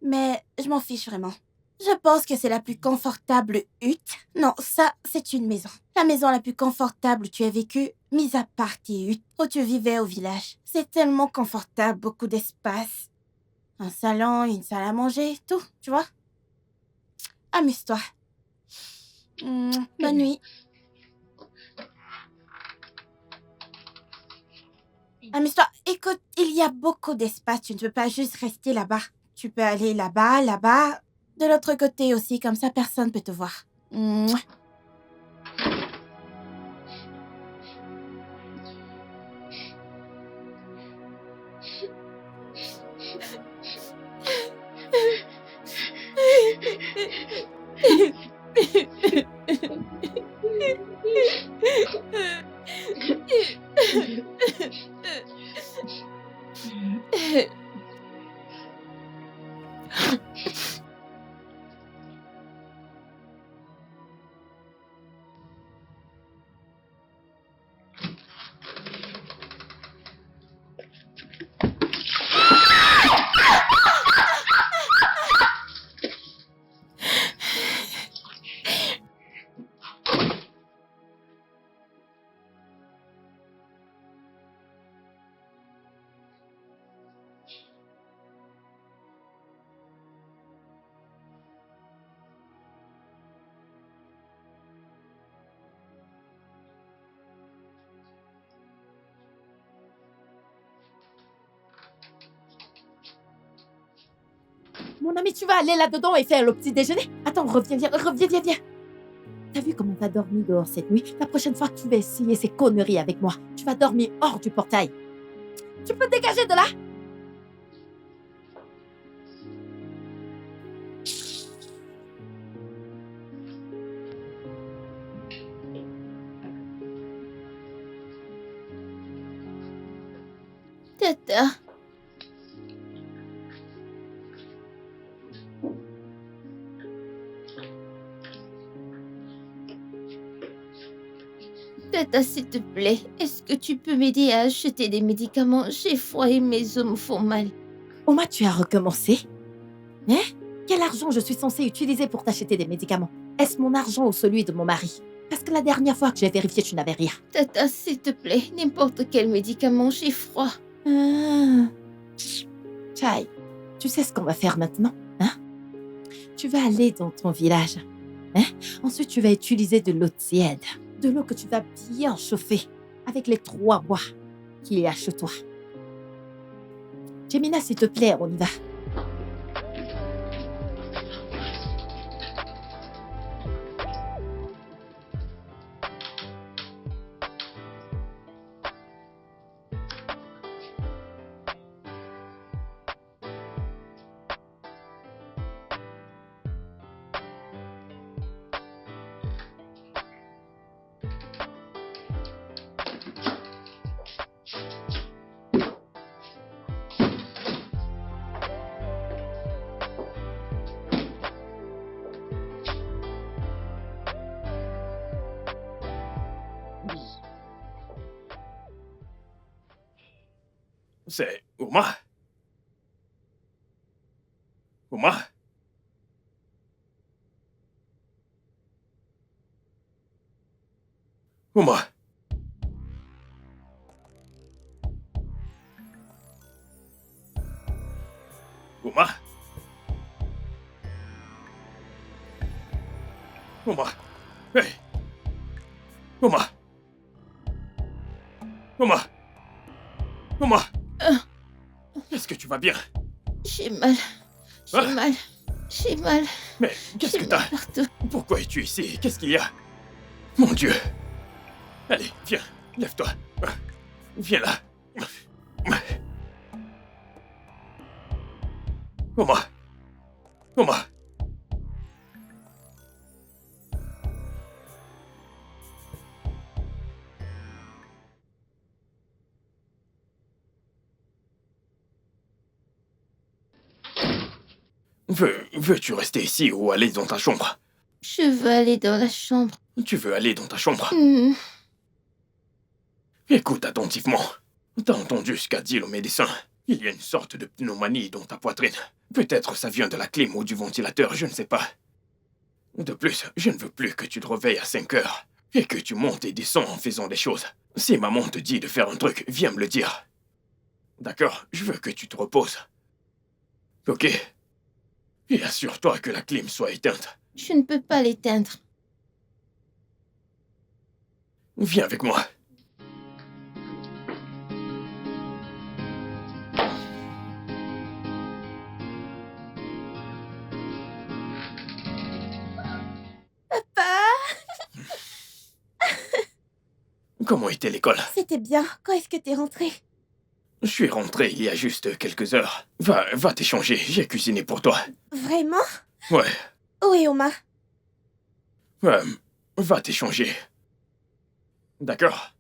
Mais je m'en fiche vraiment. Je pense que c'est la plus confortable hutte. Non, ça, c'est une maison. La maison la plus confortable où tu as vécu, mis à part tes huttes, où tu vivais au village. C'est tellement confortable, beaucoup d'espace. Un salon, une salle à manger, tout, tu vois. Amuse-toi. Bonne nuit. Amuse-toi. Écoute, il y a beaucoup d'espace. Tu ne peux pas juste rester là-bas. Tu peux aller là-bas, là-bas. De l'autre côté aussi, comme ça personne ne peut te voir. Mouah. Mon ami, tu vas aller là-dedans et faire le petit déjeuner. Attends, reviens. T'as vu comment t'as dormi dehors cette nuit? La prochaine fois que tu vas essayer ces conneries avec moi, tu vas dormir hors du portail. Tu peux dégager de là? Tata. Tata, s'il te plaît, est-ce que tu peux m'aider à acheter des médicaments? J'ai froid et mes os me font mal. Oma, tu as recommencé? Hein? Quel argent je suis censée utiliser pour t'acheter des médicaments? Est-ce mon argent ou celui de mon mari? Parce que la dernière fois que j'ai vérifié, tu n'avais rien. Tata, s'il te plaît, n'importe quel médicament, j'ai froid. Chai, tu sais ce qu'on va faire maintenant, hein? Tu vas aller dans ton village, hein? Ensuite, tu vas utiliser de l'eau tiède, de l'eau que tu vas bien chauffer avec les 3 bois qu'il y a chez toi. Jemina, s'il te plaît, on y va. C'est Uma. Uma. Uma. Uma. Uma. Hey. Uma. Uma. Uma. Est-ce que tu vas bien? J'ai mal. J'ai mal. Mais qu'est-ce que J'ai t'as? mal partout. Pourquoi es-tu ici? Qu'est-ce qu'il y a? Mon Dieu! Allez, viens, lève-toi. Viens là. Oma. Oma. Veux-tu rester ici ou aller dans ta chambre? Je veux aller dans la chambre. Tu veux aller dans ta chambre? Hmm. Écoute attentivement. T'as entendu ce qu'a dit le médecin? Il y a une sorte de pneumonie dans ta poitrine. Peut-être ça vient de la clim ou du ventilateur, je ne sais pas. De plus, je ne veux plus que tu te réveilles à 5 heures et que tu montes et descends en faisant des choses. Si maman te dit de faire un truc, viens me le dire. D'accord? Je veux que tu te reposes. Ok? Et assure-toi que la clim soit éteinte. Je ne peux pas l'éteindre. Viens avec moi. Comment était l'école? C'était bien. Quand est-ce que t'es rentré? Je suis rentré il y a juste quelques heures. Va t'échanger, j'ai cuisiné pour toi. Vraiment? Ouais, Où est Oma? va t'échanger. D'accord?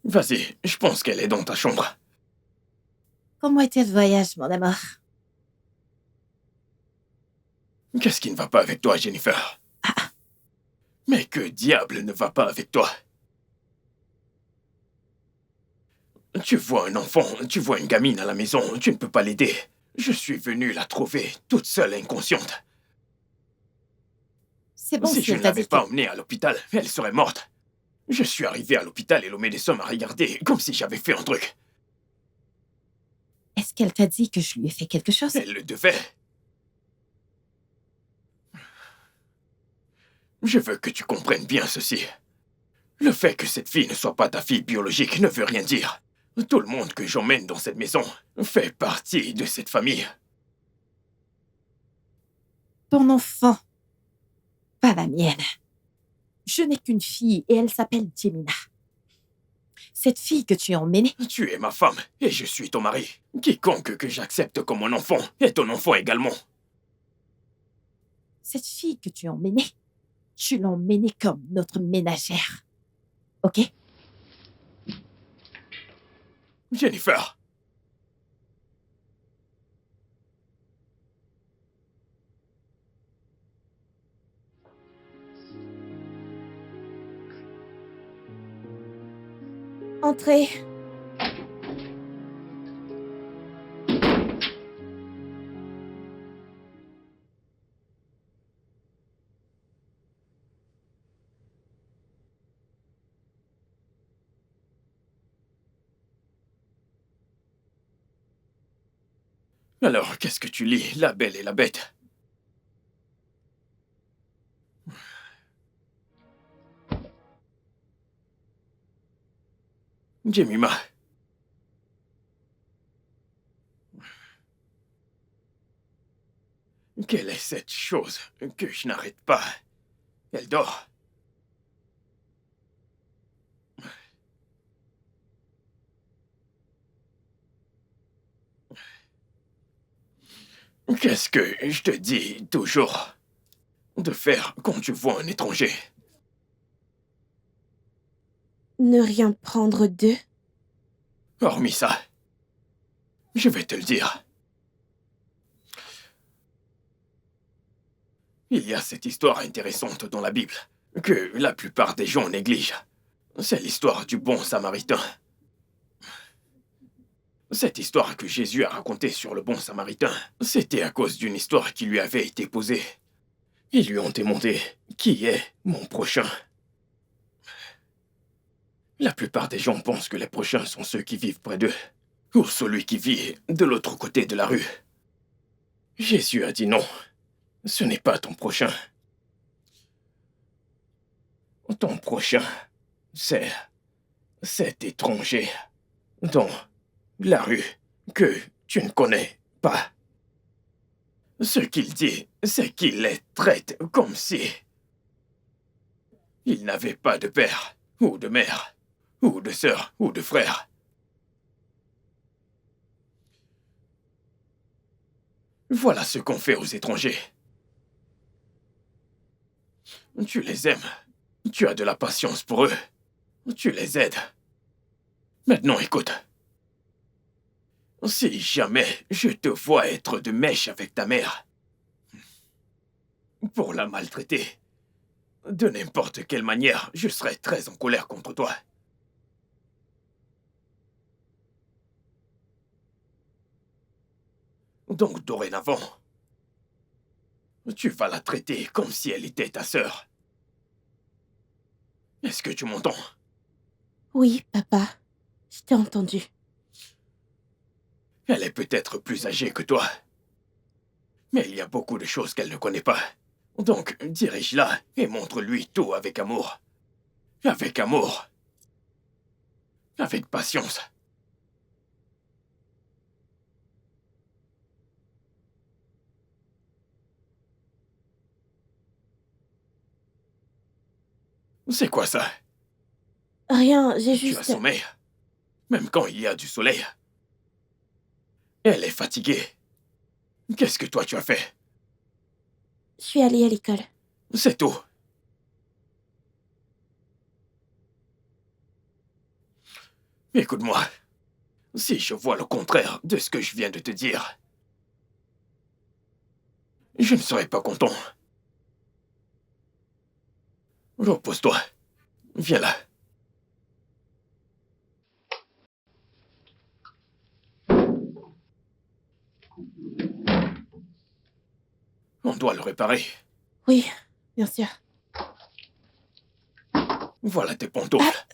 Vas-y, je pense qu'elle est dans ta chambre. Comment était le voyage, mon amour? Qu'est-ce qui ne va pas avec toi, Jennifer? Mais que diable ne va pas avec toi? Tu vois un enfant, tu vois une gamine à la maison, tu ne peux pas l'aider. Je suis venu la trouver, toute seule, inconsciente. C'est bon, Si je elle ne t'a l'avais dit pas que- emmenée à l'hôpital, elle serait morte. Je suis arrivé à l'hôpital et le médecin m'a regardé comme si j'avais fait un truc. Est-ce qu'elle t'a dit que je lui ai fait quelque chose? Elle le devait. Je veux que tu comprennes bien ceci. Le fait que cette fille ne soit pas ta fille biologique ne veut rien dire. Tout le monde que j'emmène dans cette maison fait partie de cette famille. Ton enfant, pas la mienne. Je n'ai qu'une fille et elle s'appelle Jemina. Cette fille que tu as emmenée, Tu es ma femme et je suis ton mari. Quiconque que j'accepte comme mon enfant est ton enfant également. cette fille que tu as emmenée, tu l'as emmenée comme notre ménagère. Ok? Jennifer, Entrez. alors qu'est-ce que tu lis, La Belle et la Bête? Jemima. Quelle est cette chose que je n'arrête pas? Elle dort. Qu'est-ce que je te dis toujours de faire quand tu vois un étranger? Ne rien prendre d'eux. Hormis ça, je vais te le dire. Il y a cette histoire intéressante dans la Bible que la plupart des gens négligent. C'est l'histoire du bon Samaritain. Cette histoire que Jésus a racontée sur le bon Samaritain, c'était à cause d'une histoire qui lui avait été posée. Ils lui ont demandé « Qui est mon prochain ?» La plupart des gens pensent que les prochains sont ceux qui vivent près d'eux, ou celui qui vit de l'autre côté de la rue. Jésus a dit non, ce n'est pas ton prochain. Ton prochain, c'est cet étranger dans la rue que tu ne connais pas. Ce qu'il dit, c'est qu'il les traite comme si ils n'avaient pas de père, ou de mère, ou de sœur, ou de frère. Voilà ce qu'on fait aux étrangers. Tu les aimes, tu as de la patience pour eux, tu les aides. Maintenant, écoute. Si jamais je te vois être de mèche avec ta mère, pour la maltraiter, de n'importe quelle manière, je serai très en colère contre toi. Donc, dorénavant, tu vas la traiter comme si elle était ta sœur. Est-ce que tu m'entends? Oui, papa. Je t'ai entendu. Elle est peut-être plus âgée que toi. Mais il y a beaucoup de choses qu'elle ne connaît pas. Donc, dirige-la et montre-lui tout avec amour. Avec amour. Avec patience. C'est quoi ça? Rien, j'ai Tu as juste... sommeil. Même quand il y a du soleil. Elle est fatiguée. Qu'est-ce que toi tu as fait? Je suis allée à l'école. C'est tout. Écoute-moi. Si je vois le contraire de ce que je viens de te dire, je ne serai pas content. Repose-toi. Viens là. On doit le réparer. Oui, bien sûr. Voilà tes pantoufles.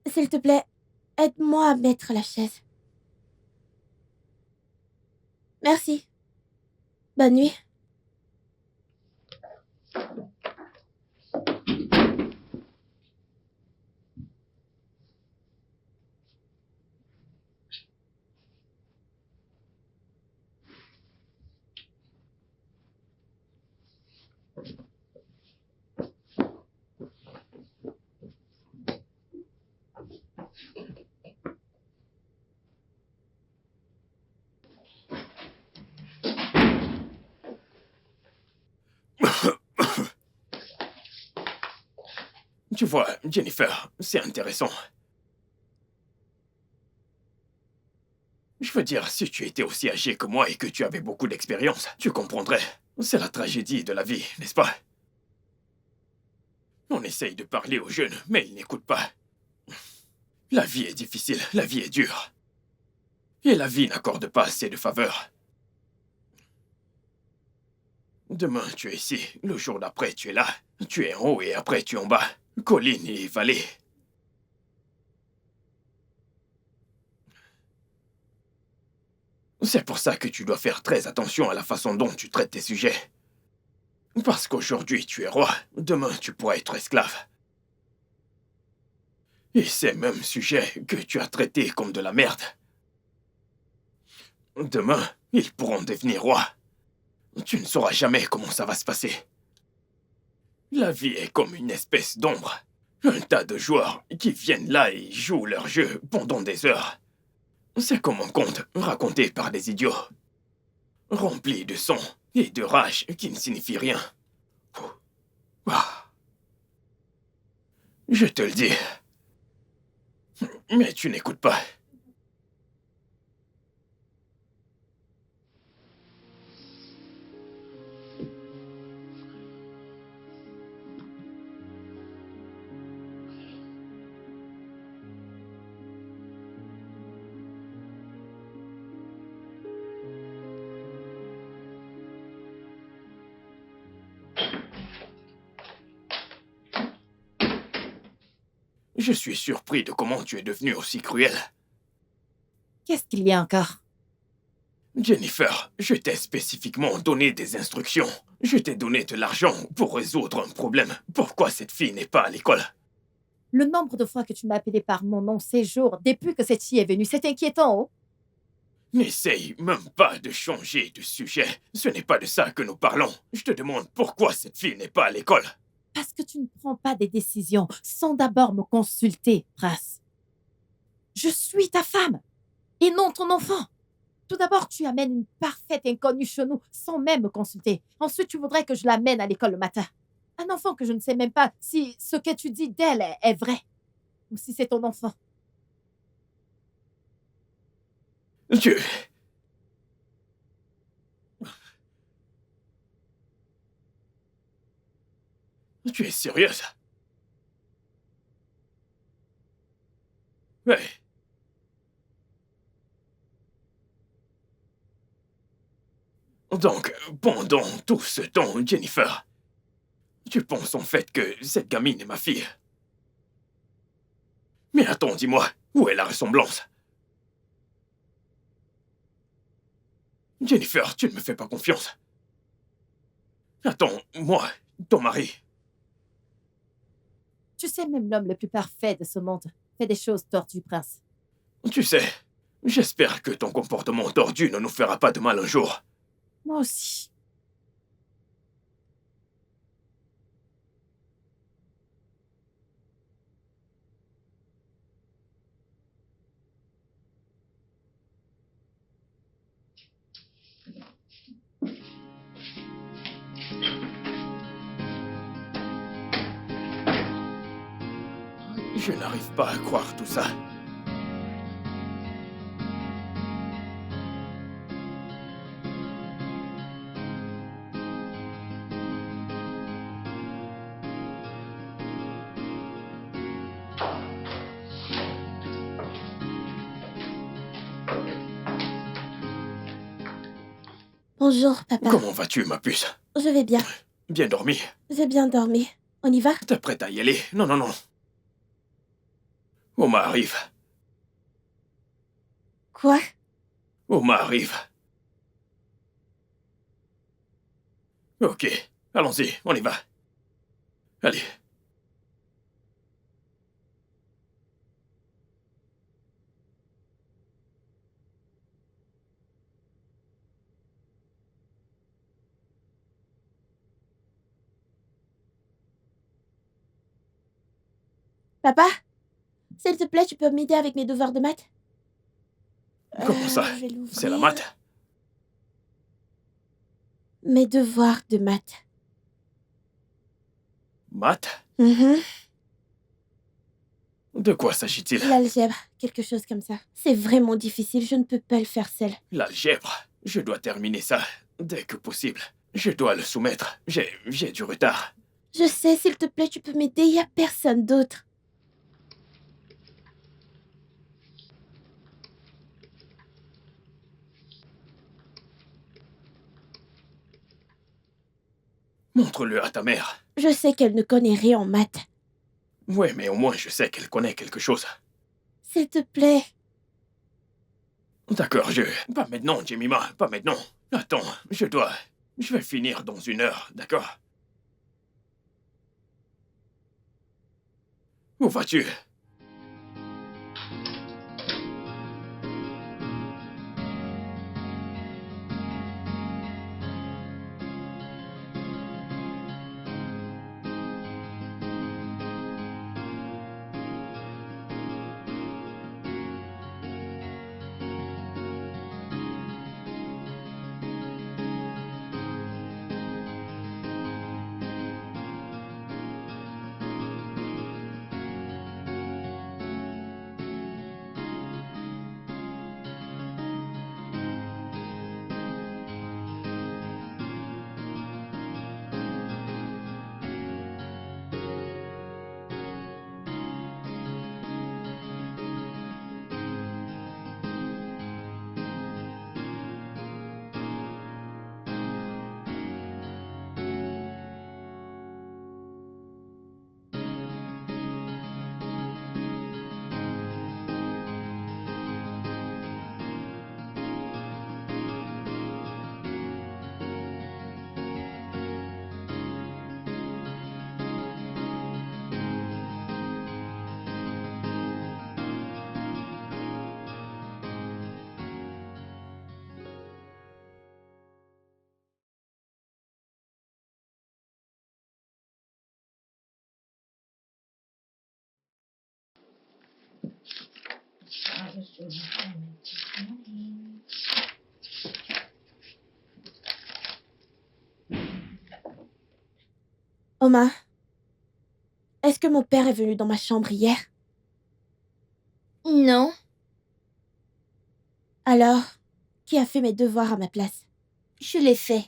S'il te plaît, aide-moi à mettre la chaise. Merci. Bonne nuit. Tu vois, Jennifer, c'est intéressant. Je veux dire, si tu étais aussi âgée que moi et que tu avais beaucoup d'expérience, tu comprendrais. C'est la tragédie de la vie, n'est-ce pas? On essaye de parler aux jeunes, mais ils n'écoutent pas. La vie est difficile, la vie est dure. Et la vie n'accorde pas assez de faveurs. Demain, tu es ici. Le jour d'après, tu es là. Tu es en haut et après, tu es en bas. Collines et vallées. C'est pour ça que tu dois faire très attention à la façon dont tu traites tes sujets. Parce qu'aujourd'hui, tu es roi. Demain, tu pourras être esclave. Et ces mêmes sujets que tu as traités comme de la merde, demain, ils pourront devenir rois. Tu ne sauras jamais comment ça va se passer. La vie est comme une espèce d'ombre. Un tas de joueurs qui viennent là et jouent leur jeu pendant des heures. C'est comme un conte raconté par des idiots. Rempli de sons et de rage qui ne signifient rien. Je te le dis. Mais tu n'écoutes pas. Je suis surpris de comment tu es devenue aussi cruelle. Qu'est-ce qu'il y a encore? Jennifer, je t'ai spécifiquement donné des instructions. Je t'ai donné de l'argent pour résoudre un problème. Pourquoi cette fille n'est pas à l'école? Le nombre de fois que tu m'as appelé par mon nom ces jours, depuis que cette fille est venue, c'est inquiétant, oh? N'essaye même pas de changer de sujet. Ce n'est pas de ça que nous parlons. Je te demande pourquoi cette fille n'est pas à l'école. Parce que tu ne prends pas des décisions sans d'abord me consulter, Prince. Je suis ta femme et non ton enfant. Tout d'abord, tu amènes une parfaite inconnue chez nous sans même me consulter. Ensuite, tu voudrais que je l'amène à l'école le matin. Un enfant que je ne sais même pas si ce que tu dis d'elle est vrai ou si c'est ton enfant. Tu es sérieuse? Ouais. Donc, pendant tout ce temps, Jennifer, tu penses en fait que cette gamine est ma fille? Mais attends, dis-moi, où est la ressemblance? Jennifer, tu ne me fais pas confiance. Attends, moi, ton mari. Tu sais, même l'homme le plus parfait de ce monde fait des choses tordues, Prince. Tu sais, j'espère que ton comportement tordu ne nous fera pas de mal un jour. Moi aussi. Je n'arrive pas à croire tout ça. Bonjour, papa. Comment vas-tu, ma puce? Je vais bien. Bien dormi? J'ai bien dormi. On y va? T'es prête à y aller? Non, non, non. Oma arrive. Quoi? Oma arrive. Ok, allons-y, on y va. Allez. Papa? S'il te plaît, tu peux m'aider avec mes devoirs de maths? Comment ça? Je vais l'ouvrir. C'est la maths? Mes devoirs de maths. Maths? De quoi s'agit-il? L'algèbre, quelque chose comme ça. C'est vraiment difficile, je ne peux pas le faire seule. L'algèbre. Je dois terminer ça dès que possible. Je dois le soumettre. J'ai du retard. Je sais, s'il te plaît, tu peux m'aider, il n'y a personne d'autre. Montre-le à ta mère. Je sais qu'elle ne connaît rien en maths. Ouais, mais au moins je sais qu'elle connaît quelque chose. S'il te plaît. D'accord, Pas maintenant, Jemima, pas maintenant. Attends, je vais finir dans 1 heure, d'accord? Où vas-tu? Oma, est-ce que mon père est venu dans ma chambre hier? Non. Alors, qui a fait mes devoirs à ma place? Je l'ai fait.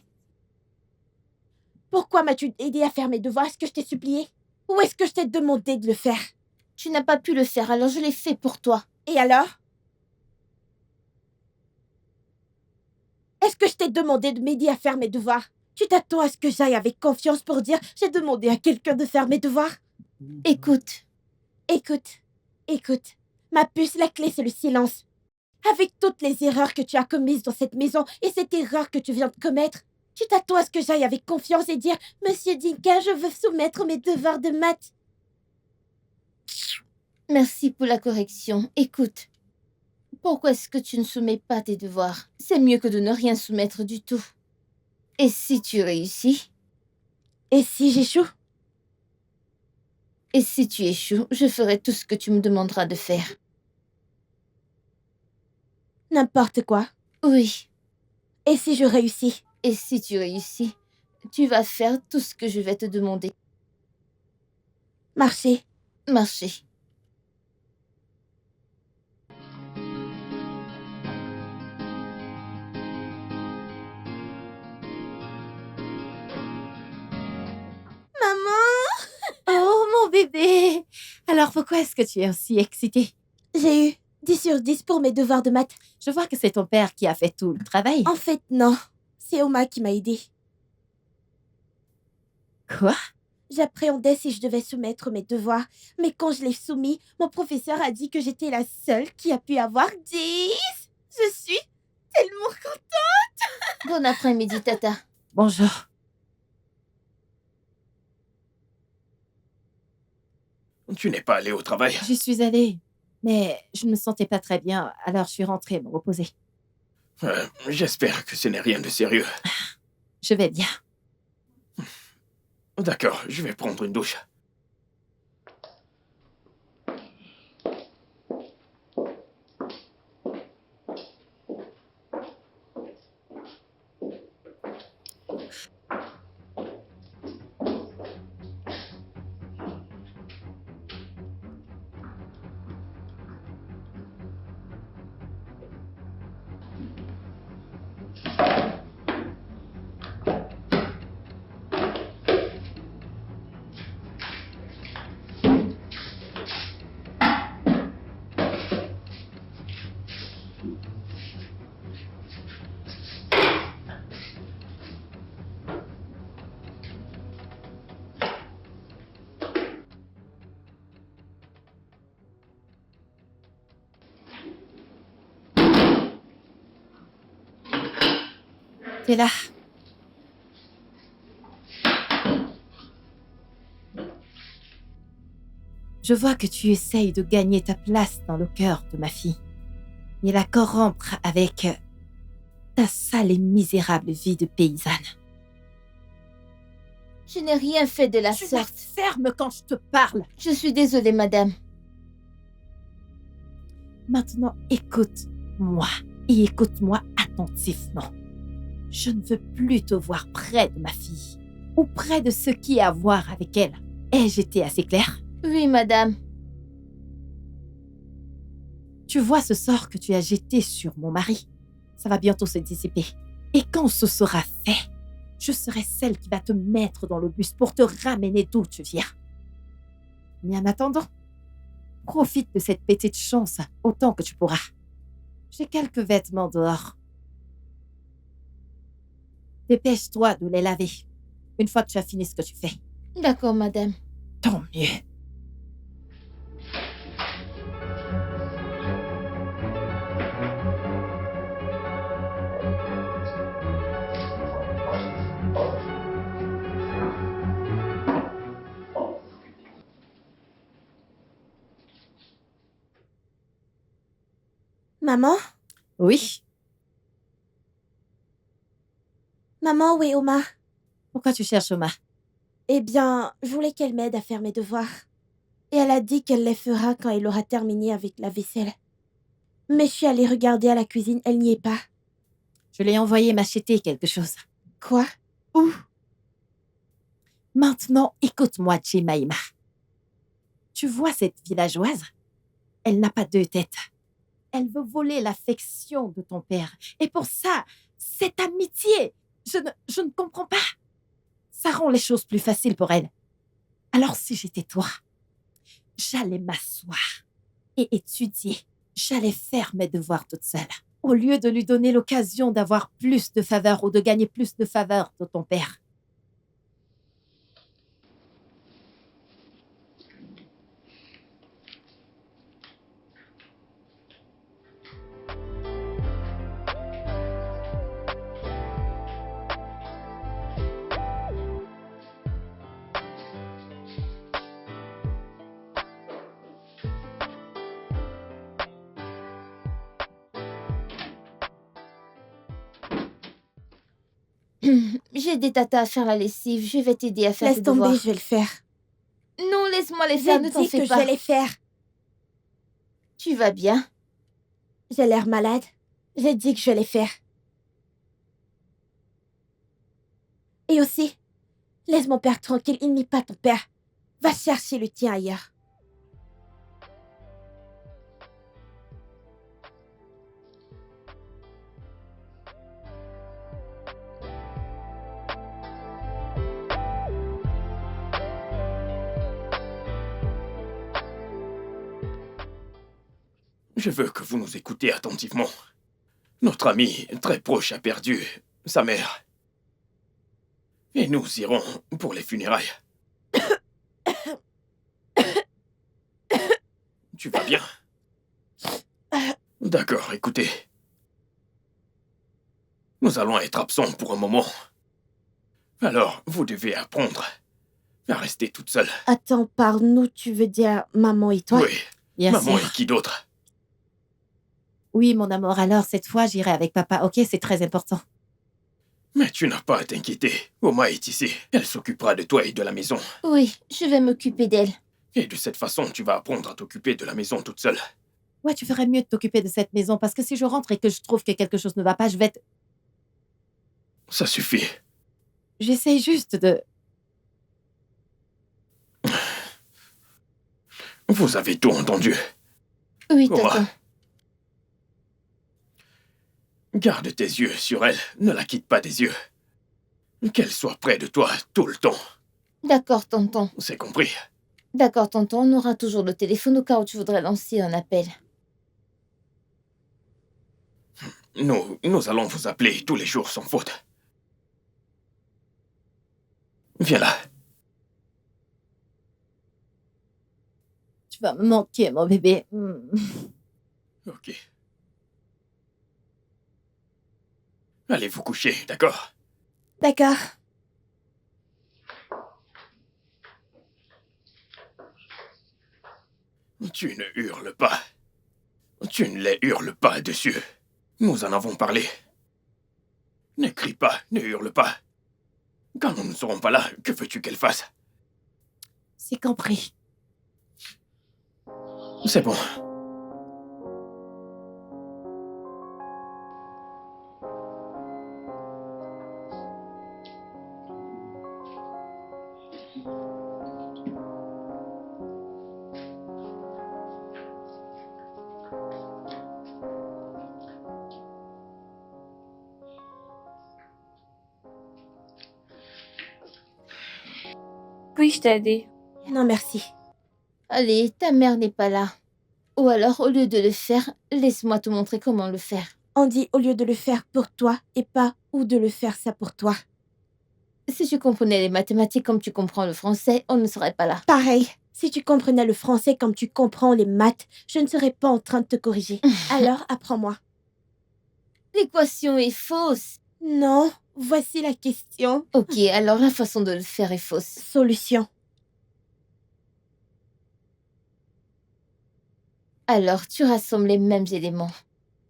Pourquoi m'as-tu aidé à faire mes devoirs? Est-ce que je t'ai supplié? Ou est-ce que je t'ai demandé de le faire? Tu n'as pas pu le faire, alors je l'ai fait pour toi. Et alors? Est-ce que je t'ai demandé de m'aider à faire mes devoirs? Tu t'attends à ce que j'aille avec confiance pour dire j'ai demandé à quelqu'un de faire mes devoirs? Écoute. Écoute. Ma puce, la clé, c'est le silence. Avec toutes les erreurs que tu as commises dans cette maison et cette erreur que tu viens de commettre, tu t'attends à ce que j'aille avec confiance et dire Monsieur Dinka, je veux soumettre mes devoirs de maths. Merci pour la correction. Écoute. Pourquoi est-ce que tu ne soumets pas tes devoirs? C'est mieux que de ne rien soumettre du tout. Et si tu réussis? Et si j'échoue? Et si tu échoues, je ferai tout ce que tu me demanderas de faire. N'importe quoi. Oui. Et si je réussis? Et si tu réussis, tu vas faire tout ce que je vais te demander. Marcher. Marcher. Oh, mon bébé! Alors, pourquoi est-ce que tu es aussi excitée? J'ai eu 10 sur 10 pour mes devoirs de maths. Je vois que c'est ton père qui a fait tout le travail. En fait, non. C'est Oma qui m'a aidée. Quoi? J'appréhendais si je devais soumettre mes devoirs, mais quand je l'ai soumis, mon professeur a dit que j'étais la seule qui a pu avoir 10. Je suis tellement contente. Bon après-midi, Tata. Bonjour. Tu n'es pas allé au travail? J'y suis allée, mais je ne me sentais pas très bien, alors je suis rentrée me reposer. J'espère que ce n'est rien de sérieux. Je vais bien. D'accord, je vais prendre une douche. T'es là. Je vois que tu essayes de gagner ta place dans le cœur de ma fille et la corrompre avec ta sale et misérable vie de paysanne. Je n'ai rien fait de la Tu sorte. restes ferme quand je te parle. Je suis désolée, madame. Maintenant, écoute-moi et écoute-moi attentivement. Je ne veux plus te voir près de ma fille ou près de ce qui a à voir avec elle. Ai-je été assez claire? Oui, madame. Tu vois ce sort que tu as jeté sur mon mari? Ça va bientôt se dissiper. Et quand ce sera fait, je serai celle qui va te mettre dans le bus pour te ramener d'où tu viens. Mais en attendant, profite de cette petite chance autant que tu pourras. J'ai quelques vêtements dehors. Dépêche-toi de les laver une fois que tu as fini ce que tu fais. D'accord, madame. Tant mieux. Maman? Oui? Maman, où est Oma? Pourquoi tu cherches Oma? Eh bien, je voulais qu'elle m'aide à faire mes devoirs. Et elle a dit qu'elle les fera quand elle aura terminé avec la vaisselle. Mais je suis allée regarder à la cuisine, elle n'y est pas. Je l'ai envoyé m'acheter quelque chose. Quoi? Où? Maintenant, écoute-moi, Jemima. Tu vois cette villageoise? Elle n'a pas deux têtes. Elle veut voler l'affection de ton père. Et pour ça, cette amitié, je ne comprends pas. Ça rend les choses plus faciles pour elle. Alors si j'étais toi, j'allais m'asseoir et étudier. J'allais faire mes devoirs toute seule. Au lieu de lui donner l'occasion d'avoir plus de faveur ou de gagner plus de faveur de ton père. J'ai des tatas à faire la lessive. Je vais t'aider à faire Laisse tes tomber, devoirs. je vais le faire. Non, laisse-moi les J'ai faire, ne t'en dit fais que je pas. vais les faire. Tu vas bien? J'ai l'air malade. J'ai dit que je vais les faire. Et aussi, laisse mon père tranquille, il n'est pas ton père. Va chercher le tien ailleurs. Je veux que vous nous écoutiez attentivement. Notre ami très proche a perdu sa mère. Et nous irons pour les funérailles. Tu vas bien? D'accord, écoutez. Nous allons être absents pour un moment. Alors, vous devez apprendre à rester toute seule. Attends, par nous, tu veux dire maman et toi? Oui, Bien maman sûr. et qui d'autre? Oui, mon amour, alors cette fois, j'irai avec papa. Ok, c'est très important. Mais tu n'as pas à t'inquiéter. Oma est ici. Elle s'occupera de toi et de la maison. Oui, je vais m'occuper d'elle. Et de cette façon, tu vas apprendre à t'occuper de la maison toute seule. Ouais, tu ferais mieux de t'occuper de cette maison parce que si je rentre et que je trouve que quelque chose ne va pas, je vais te... Ça suffit. J'essaye juste de... Vous avez tout entendu. Oui, Oma. tonton. Garde tes yeux sur elle. Ne la quitte pas des yeux. Qu'elle soit près de toi tout le temps. D'accord, tonton. C'est compris? D'accord, tonton. On aura toujours le téléphone au cas où tu voudrais lancer un appel. Nous allons vous appeler tous les jours sans faute. Viens là. Tu vas me manquer, mon bébé. Ok. Allez vous coucher, d'accord? D'accord. Tu ne hurles pas. Tu ne les hurles pas dessus. Nous en avons parlé. Ne crie pas, ne hurle pas. Quand nous ne serons pas là, que veux-tu qu'elle fasse? C'est compris. C'est bon. Puis-je t'aider? Non, merci. Allez, ta mère n'est pas là. Ou alors, au lieu de le faire, laisse-moi te montrer comment le faire. On dit au lieu de le faire pour toi et pas ou de le faire ça pour toi. Si tu comprenais les mathématiques comme tu comprends le français, on ne serait pas là. Pareil, si tu comprenais le français comme tu comprends les maths, je ne serais pas en train de te corriger. Alors, apprends-moi. L'équation est fausse. Non, voici la question. Ok, alors la façon de le faire est fausse. Solution. Alors, tu rassembles les mêmes éléments.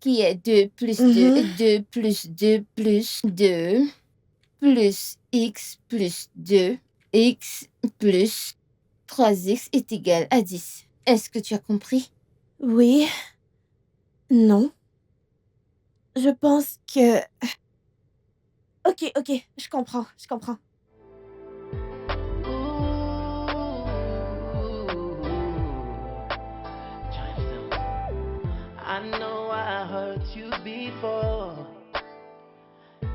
Qui est 2 plus 2, 2 plus 2 plus 2, plus x plus 2, x plus 3x est égal à 10. Est-ce que tu as compris? Oui. Non. Je pense que... Ok, je comprends. I know I hurt you before,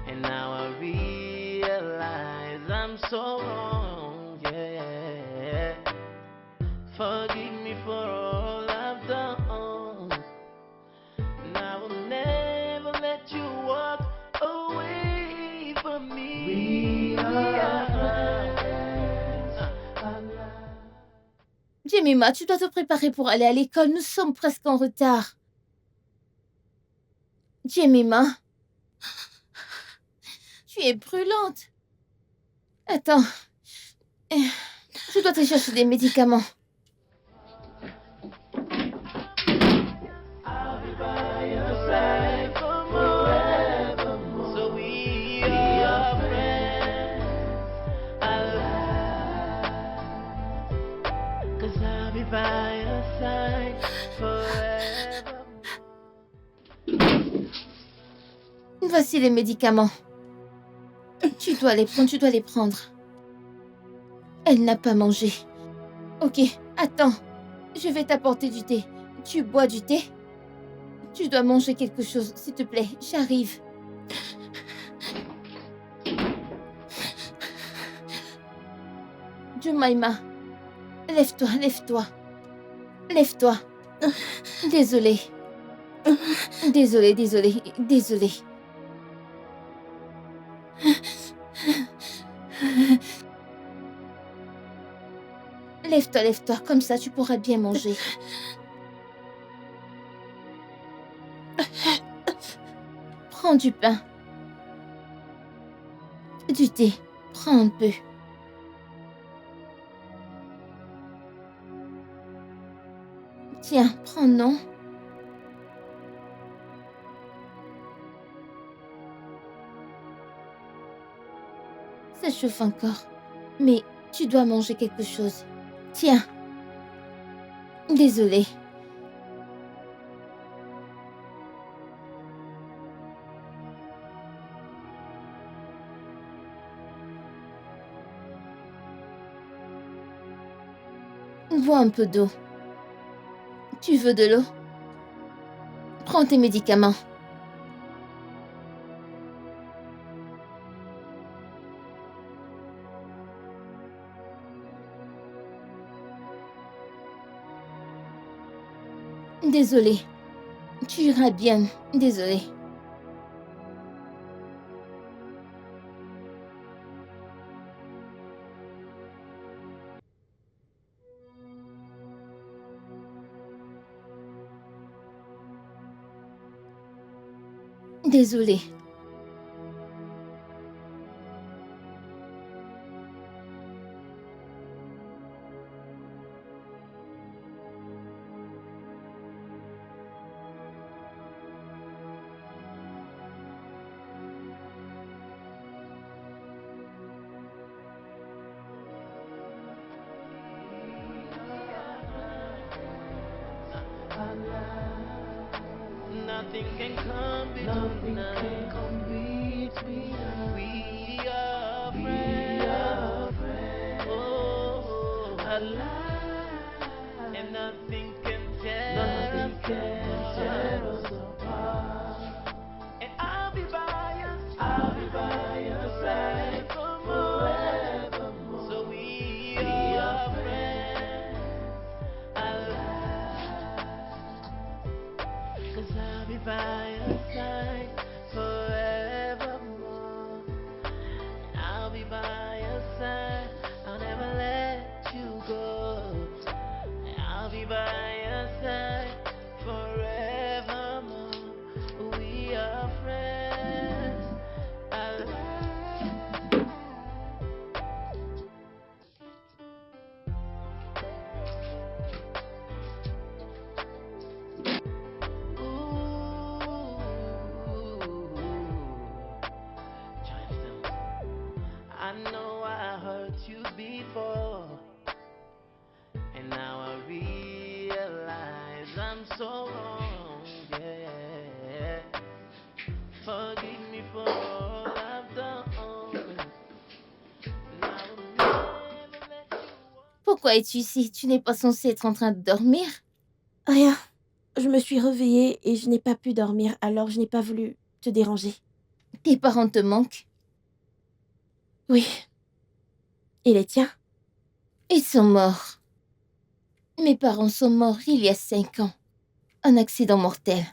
and now I realize I'm so wrong, yeah. Forgive me for all I've done, and I will never let you walk away from me. We are friends. Jemima, tu dois te préparer pour aller à l'école. Nous sommes presque en retard. Jemima, tu es brûlante. Attends, je dois te chercher des médicaments. I'll be by your side forevermore. So we are friends alive. 'Cause I'll be by your side forevermore. Voici les médicaments. Tu dois les prendre. Elle n'a pas mangé. Ok, attends. Je vais t'apporter du thé. Tu bois du thé? Tu dois manger quelque chose, s'il te plaît. J'arrive. Jemima, lève-toi. Lève-toi. Désolée. Désolée. Lève-toi, comme ça tu pourras bien manger. Prends du pain. Du thé. Prends un peu. Tiens, prends, non? Ça chauffe encore. Mais tu dois manger quelque chose. Tiens. Désolée. Bois un peu d'eau. Tu veux de l'eau? Prends tes médicaments. Désolée. Tu iras bien. Désolée. Désolée. Nothing can come between us. We are friends. Oh, alive. And nothing can tear us apart. And I'll be by your side forevermore. So we are friends. Alive. 'Cause I'll be by your side forevermore. And I'll be by your side. I'll never let you go. And I'll be by your side forevermore. We are friends. I know I hurt you before, and now I realize I'm so wrong, yeah. Forgive me for all I've done. And I will never let you walk. Pourquoi es-tu ici? Tu n'es pas censé être en train de dormir? Rien. Je me suis réveillée et je n'ai pas pu dormir, alors je n'ai pas voulu te déranger. Tes parents te manquent? Oui. Et les tiens? Ils sont morts. Mes parents sont morts il y a 5 ans. Un accident mortel.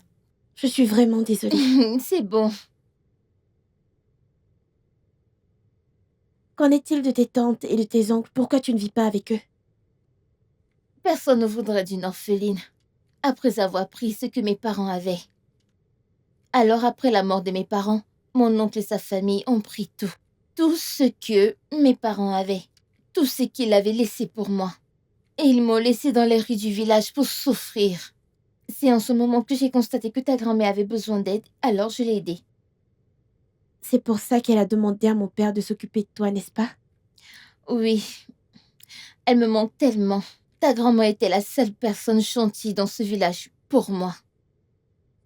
Je suis vraiment désolée. C'est bon. Qu'en est-il de tes tantes et de tes oncles? Pourquoi tu ne vis pas avec eux? Personne ne voudrait d'une orpheline, après avoir pris ce que mes parents avaient. Alors, après la mort de mes parents, mon oncle et sa famille ont pris tout. Tout ce que mes parents avaient. Tout ce qu'ils avaient laissé pour moi. Et ils m'ont laissé dans les rues du village pour souffrir. C'est en ce moment que j'ai constaté que ta grand-mère avait besoin d'aide, alors je l'ai aidée. C'est pour ça qu'elle a demandé à mon père de s'occuper de toi, n'est-ce pas? Oui, elle me manque tellement. Ta grand-mère était la seule personne gentille dans ce village pour moi.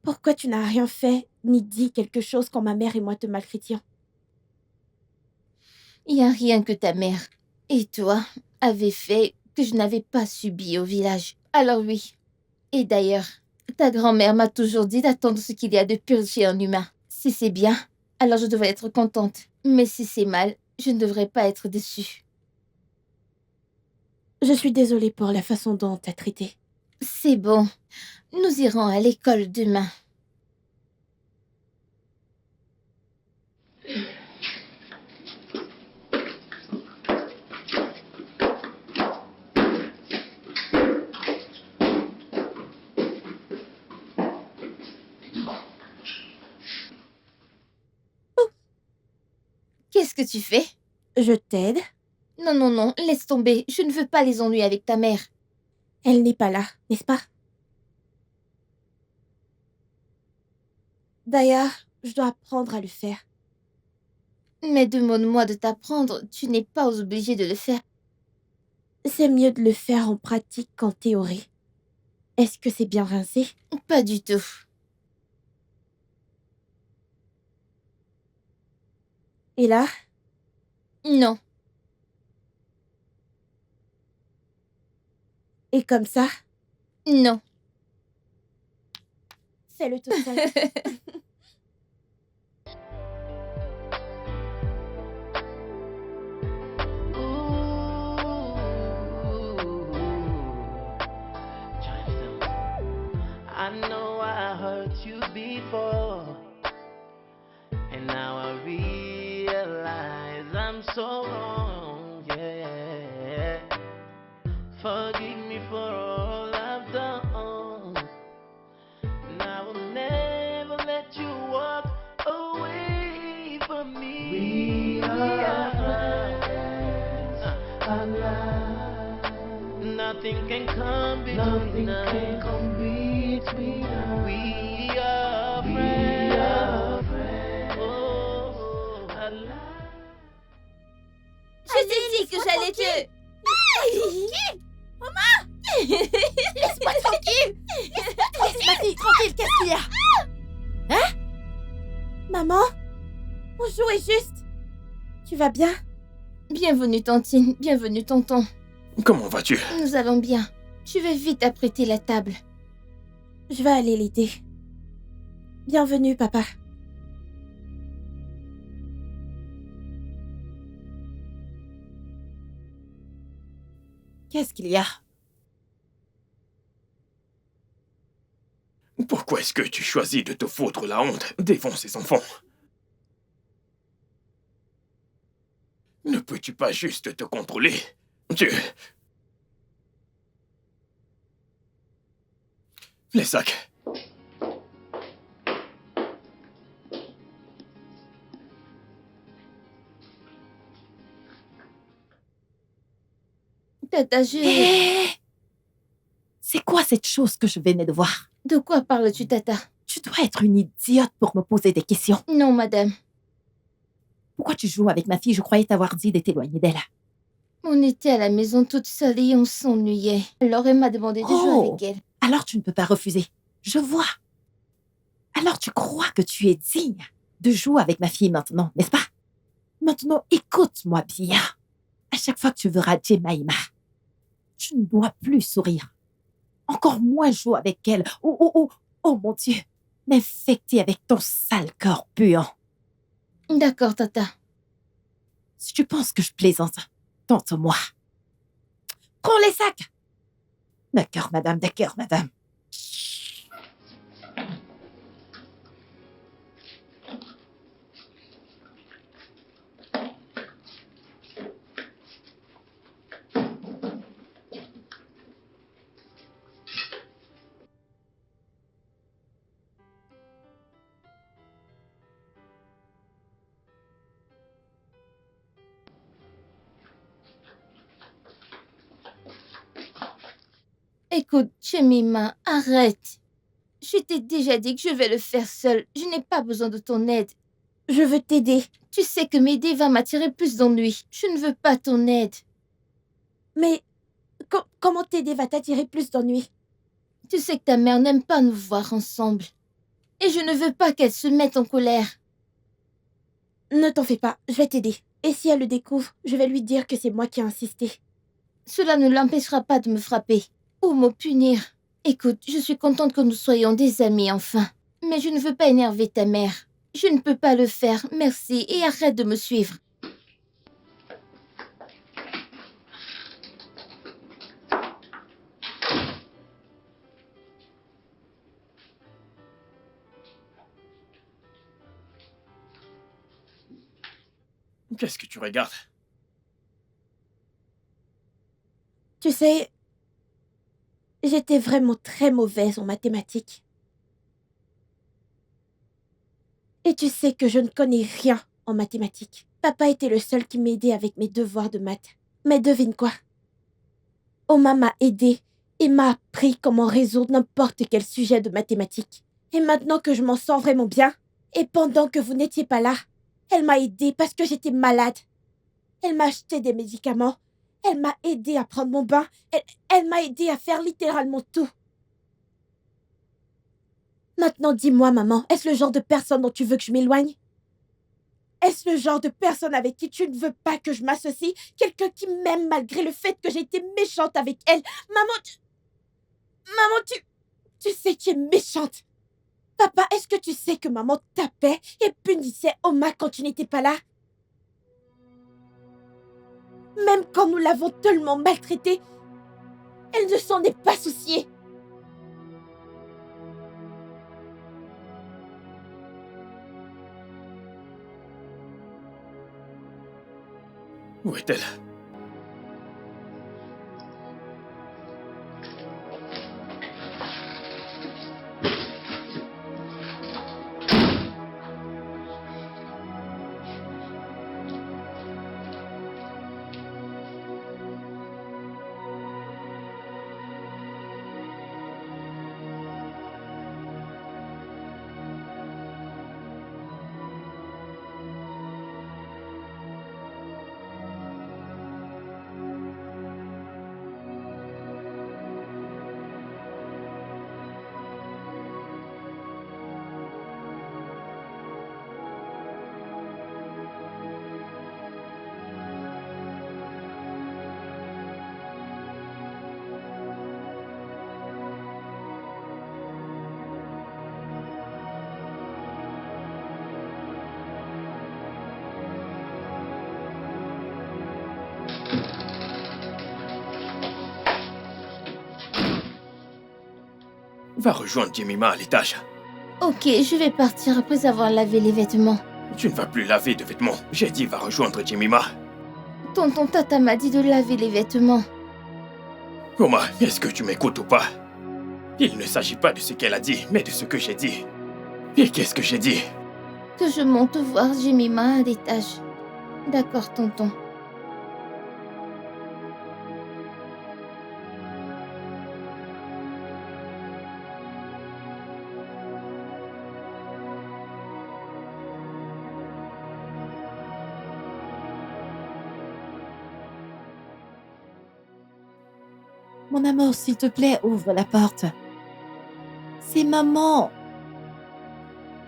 Pourquoi tu n'as rien fait, ni dit quelque chose quand ma mère et moi te maltraitions? Il n'y a rien que ta mère et toi avez fait que je n'avais pas subi au village. Alors oui. Et d'ailleurs, ta grand-mère m'a toujours dit d'attendre ce qu'il y a de pire chez un humain. Si c'est bien, alors je devrais être contente. Mais si c'est mal, je ne devrais pas être déçue. Je suis désolée pour la façon dont on t'a traité. C'est bon. Nous irons à l'école demain. Qu'est-ce que tu fais? Je t'aide. Non, non, non, laisse tomber. Je ne veux pas les ennuyer avec ta mère. Elle n'est pas là, n'est-ce pas? D'ailleurs, je dois apprendre à le faire. Mais demande-moi de t'apprendre. Tu n'es pas obligé de le faire. C'est mieux de le faire en pratique qu'en théorie. Est-ce que c'est bien rincé? Pas du tout. Et là? Non. Et comme ça? Non. Fais-le tout seul. I know I hurt you before, and now I realize I'm so wrong, yeah. Forgive me for all I've done, and I will never let you walk away from me. We are friends, alive. Nothing can come between us. We are friends. Oh, alive. Je t'ai dit que j'allais te... Laisse ma fille tranquille, qu'est-ce qu'il y a? Maman? On jouait juste. Tu vas bien? Bienvenue, tantine. Bienvenue, tonton. Comment vas-tu? Nous allons bien. Je vais vite apprêter la table. Je vais aller l'aider. Bienvenue, papa. Qu'est-ce qu'il y a? Pourquoi est-ce que tu choisis de te foutre la honte devant ces enfants? Ne peux-tu pas juste te contrôler? Les sacs. Tata, Hé! C'est quoi cette chose que je venais de voir? De quoi parles-tu, Tata? Tu dois être une idiote pour me poser des questions. Non, madame. Pourquoi tu joues avec ma fille? Je croyais t'avoir dit de t'éloigner d'elle. On était à la maison toute seule et on s'ennuyait. Alors elle m'a demandé de jouer avec elle. Alors tu ne peux pas refuser. Je vois. Alors tu crois que tu es digne de jouer avec ma fille maintenant, n'est-ce pas? Maintenant, écoute-moi bien. À chaque fois que tu verras Jemima, tu ne dois plus sourire. Encore moins jouer avec elle. Oh mon Dieu. M'infecter avec ton sale corps puant. D'accord, Tata. Si tu penses que je plaisante, tente-moi. Prends les sacs. D'accord, madame, d'accord, madame. Écoute, Jemima, arrête. Je t'ai déjà dit que je vais le faire seule. Je n'ai pas besoin de ton aide. Je veux t'aider. Tu sais que m'aider va m'attirer plus d'ennuis. Je ne veux pas ton aide. Mais comment t'aider va t'attirer plus d'ennuis? Tu sais que ta mère n'aime pas nous voir ensemble. Et je ne veux pas qu'elle se mette en colère. Ne t'en fais pas, je vais t'aider. Et si elle le découvre, je vais lui dire que c'est moi qui ai insisté. Cela ne l'empêchera pas de me frapper ou me punir. Écoute, je suis contente que nous soyons des amis enfin. Mais je ne veux pas énerver ta mère. Je ne peux pas le faire, merci, et arrête de me suivre. Qu'est-ce que tu regardes? Tu sais, j'étais vraiment très mauvaise en mathématiques. Et tu sais que je ne connais rien en mathématiques. Papa était le seul qui m'aidait avec mes devoirs de maths. Mais devine quoi? Oma m'a aidée et m'a appris comment résoudre n'importe quel sujet de mathématiques. Et maintenant que je m'en sens vraiment bien, et pendant que vous n'étiez pas là, elle m'a aidée parce que j'étais malade. Elle m'a acheté des médicaments. Elle m'a aidée à prendre mon bain. Elle m'a aidée à faire littéralement tout. Maintenant, dis-moi, maman, est-ce le genre de personne dont tu veux que je m'éloigne? Est-ce le genre de personne avec qui tu ne veux pas que je m'associe? Quelqu'un qui m'aime malgré le fait que j'ai été méchante avec elle? Maman, tu sais que tu es méchante. Papa, est-ce que tu sais que maman tapait et punissait Oma quand tu n'étais pas là? Même quand nous l'avons tellement maltraitée, elle ne s'en est pas souciée. Où est-elle? Va rejoindre Jemima à l'étage. Ok, je vais partir après avoir lavé les vêtements. Tu ne vas plus laver de vêtements. J'ai dit va rejoindre Jemima. Tonton Tata m'a dit de laver les vêtements. Oma, est-ce que tu m'écoutes ou pas? Il ne s'agit pas de ce qu'elle a dit, mais de ce que j'ai dit. Et qu'est-ce que j'ai dit? Que je monte voir Jemima à l'étage. D'accord, tonton. Mon amour, s'il te plaît, ouvre la porte. C'est maman.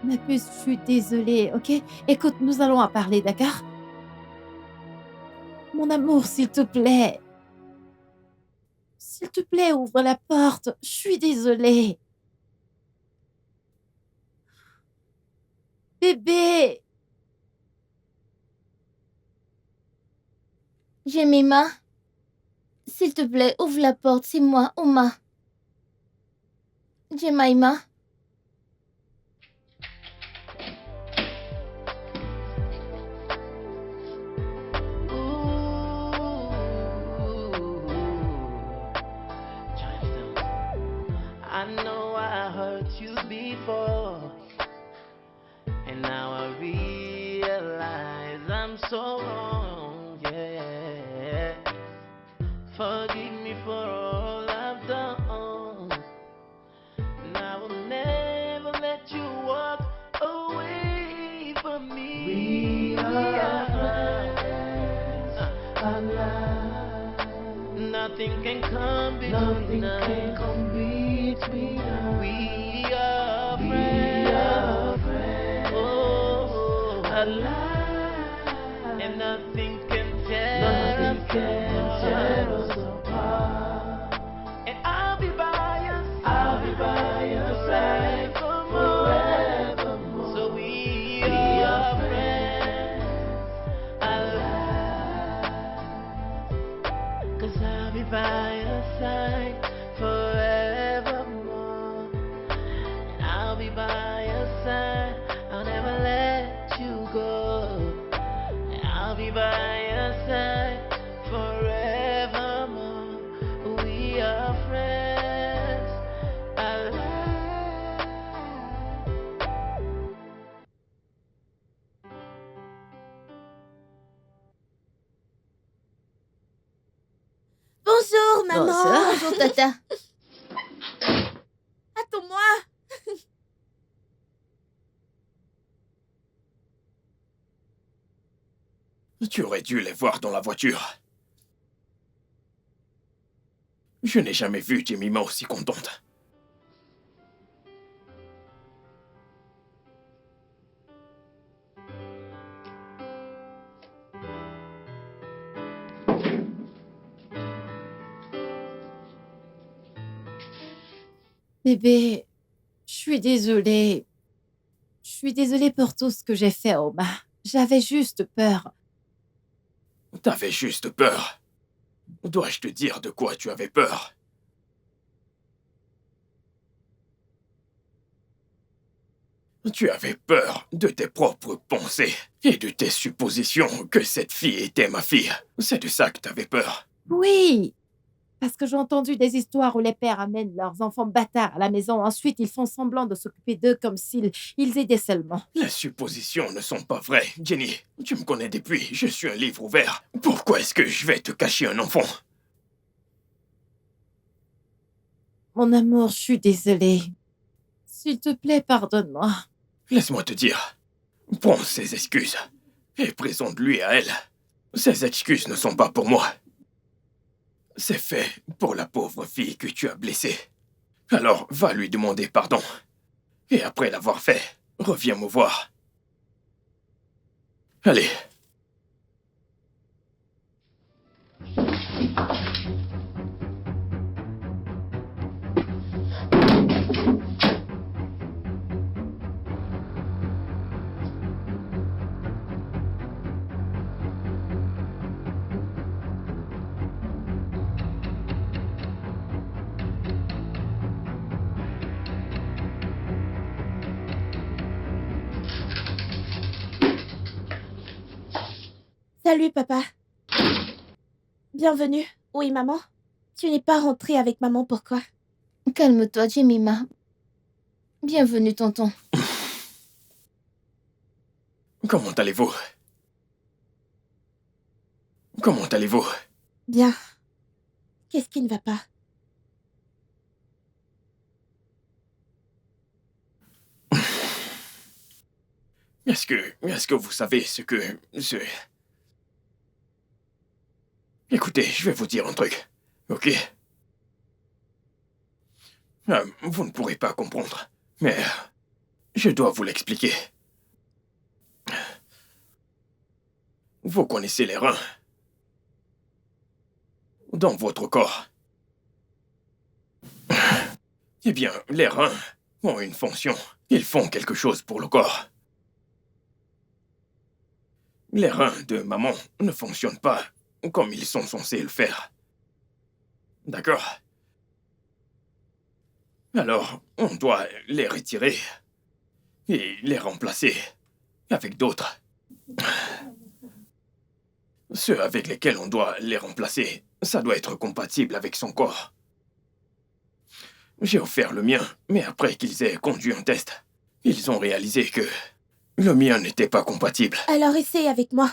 Ma puce, je suis désolée, ok? Écoute, nous allons en parler, d'accord? Mon amour, s'il te plaît. S'il te plaît, ouvre la porte. Je suis désolée. Bébé. Jemima, s'il te plaît, ouvre la porte, c'est moi, Oma. Jemima. I know I hurt you before, and now I realize I'm so wrong, yeah. Forgive me for all I've done, and I will never let you walk away from me. We are friends, nothing can come between us. We are friends, oh, alive, and nothing can tear us apart. And I'll be by your side forevermore. So we are friends, alive, 'cause I'll be by your side forevermore. And I'll be by your side, I'll never let you go. And I'll be by your side forevermore. We are friends, alive. Bonjour, maman. Bonjour, Tata. Attends-moi. Tu aurais dû les voir dans la voiture. Je n'ai jamais vu Jemima aussi contente. Bébé, je suis désolée. Je suis désolée pour tout ce que j'ai fait, Oma. J'avais juste peur. T'avais juste peur. Dois-je te dire de quoi tu avais peur? Tu avais peur de tes propres pensées et de tes suppositions que cette fille était ma fille. C'est de ça que t'avais peur. Oui, parce que j'ai entendu des histoires où les pères amènent leurs enfants bâtards à la maison. Ensuite, ils font semblant de s'occuper d'eux comme s'ils aidaient seulement. Les suppositions ne sont pas vraies, Jenny. Tu me connais depuis, je suis un livre ouvert. Pourquoi est-ce que je vais te cacher un enfant? Mon amour, je suis désolée. S'il te plaît, pardonne-moi. Laisse-moi te dire. Prends ses excuses et présente-lui à elle. Ces excuses ne sont pas pour moi. C'est fait pour la pauvre fille que tu as blessée. Alors, va lui demander pardon. Et après l'avoir fait, reviens me voir. Allez. Salut, papa. Bienvenue. Oui, maman. Tu n'es pas rentrée avec maman, pourquoi? Calme-toi, Jemima. Bienvenue, tonton. Comment allez-vous? Comment allez-vous? Bien. Qu'est-ce qui ne va pas? Est-ce que vous savez ce que... Écoutez, je vais vous dire un truc, ok? Vous ne pourrez pas comprendre, mais je dois vous l'expliquer. Vous connaissez les reins dans votre corps. Eh bien, les reins ont une fonction. Ils font quelque chose pour le corps. Les reins de maman ne fonctionnent pas comme ils sont censés le faire. D'accord? Alors, on doit les retirer et les remplacer avec d'autres. Ceux avec lesquels on doit les remplacer, ça doit être compatible avec son corps. J'ai offert le mien, mais après qu'ils aient conduit un test, ils ont réalisé que le mien n'était pas compatible. Alors essaye avec moi.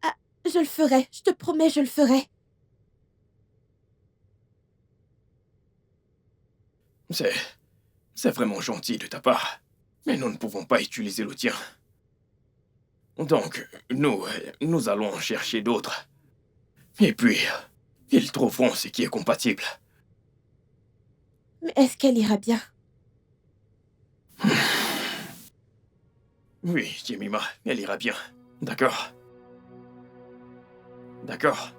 Ah, je le ferai. Je te promets, je le ferai. C'est vraiment gentil de ta part, mais nous ne pouvons pas utiliser le tien. Donc, nous allons en chercher d'autres. Et puis, ils trouveront ce qui est compatible. Mais est-ce qu'elle ira bien? Oui, Jemima, elle ira bien. D'accord? D'accord?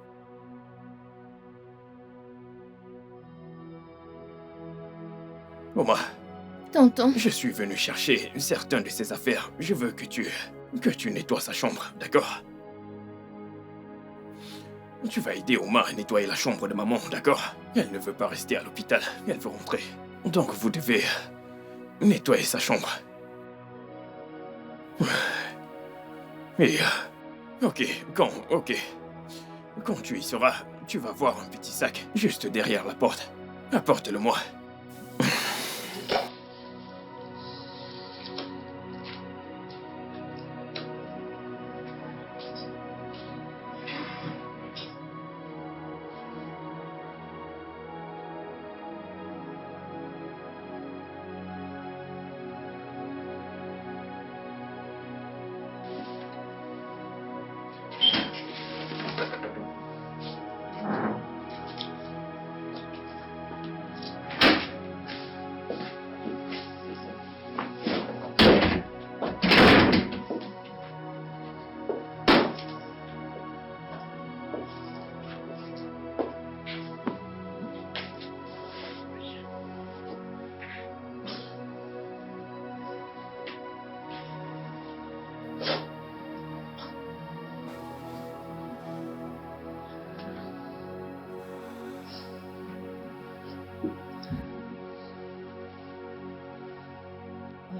Oma, Tonton, je suis venu chercher certaines de ses affaires. Je veux que tu nettoies sa chambre, d'accord? Tu vas aider Oma à nettoyer la chambre de maman, d'accord? Elle ne veut pas rester à l'hôpital, elle veut rentrer. Donc vous devez nettoyer sa chambre. Et... Ok, quand tu y seras, tu vas voir un petit sac juste derrière la porte. Apporte-le-moi.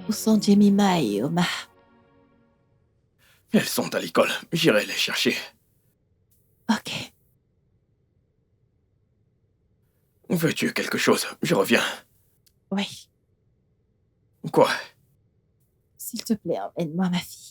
Où sont Jemima et Oma? Elles sont à l'école, j'irai les chercher. Ok. Veux-tu quelque chose? Je reviens. Oui. Quoi? S'il te plaît, emmène-moi ma fille.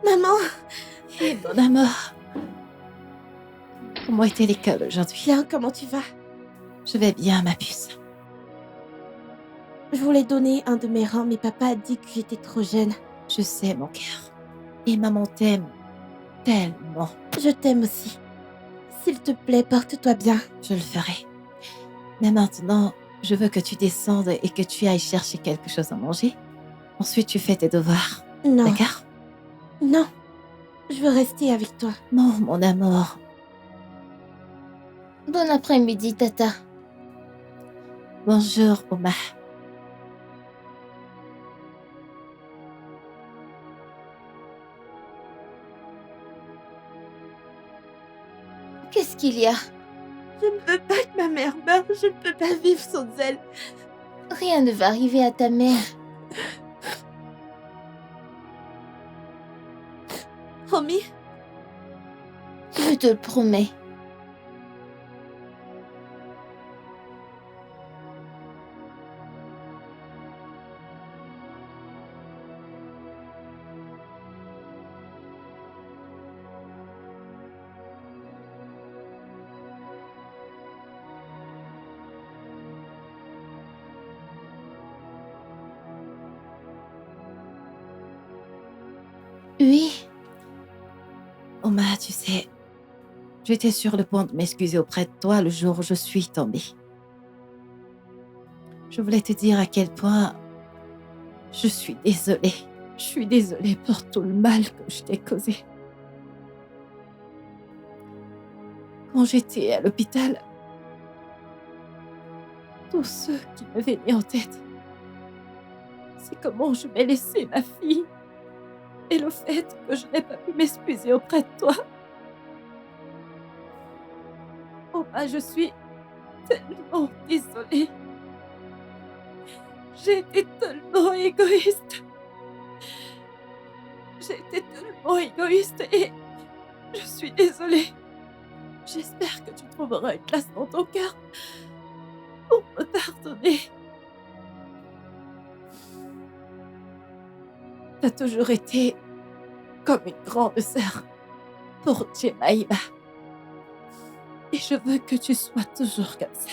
Maman! Hé, mon amour. Comment était l'école aujourd'hui? Bien, comment tu vas? Je vais bien, ma puce. Je voulais donner un de mes reins, mais papa a dit que j'étais trop jeune. Je sais, mon cœur. Et maman t'aime tellement. Je t'aime aussi. S'il te plaît, porte-toi bien. Je le ferai. Mais maintenant, je veux que tu descendes et que tu ailles chercher quelque chose à manger. Ensuite, tu fais tes devoirs. Non, D'accord? non. Je veux rester avec toi. Non, mon amour. Bon après-midi, Tata. Bonjour, Oma. Qu'est-ce qu'il y a? Je ne veux pas que ma mère meure. Je ne peux pas vivre sans elle. Rien ne va arriver à ta mère. Promis? Je te le promets. Oui, Oma, tu sais, j'étais sur le point de m'excuser auprès de toi le jour où je suis tombée. Je voulais te dire à quel point je suis désolée. Je suis désolée pour tout le mal que je t'ai causé. Quand j'étais à l'hôpital, tout ce qui me venait en tête, c'est comment je m'ai laissé ma fille et le fait que je n'ai pas pu m'excuser auprès de toi. Oma, je suis tellement désolée. J'ai été tellement égoïste. J'ai été tellement égoïste et je suis désolée. J'espère que tu trouveras une place dans ton cœur pour me pardonner. T'as toujours été comme une grande sœur pour Jemima. Et je veux que tu sois toujours comme ça.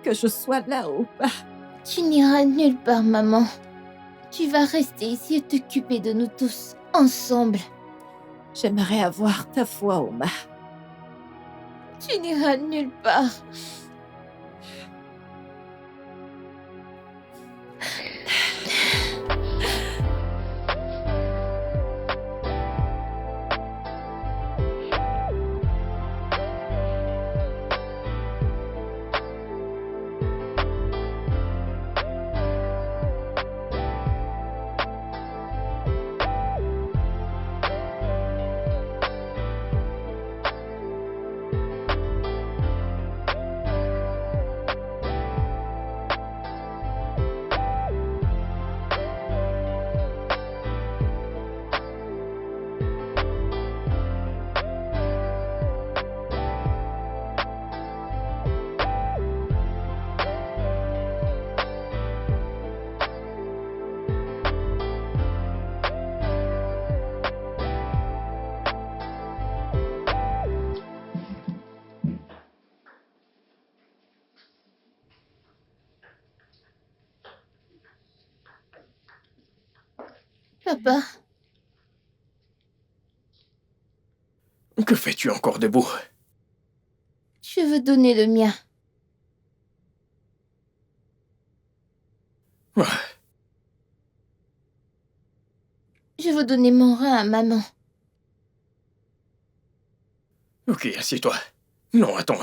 Que je sois là ou pas. tu n'iras nulle part, maman. Tu vas rester ici et t'occuper de nous tous, ensemble. J'aimerais avoir ta foi, Oma. Tu n'iras nulle part. Papa, Que fais-tu encore debout? je veux donner le mien. Ouais. Je veux donner mon rein à maman. Ok, assieds-toi. Non, attends.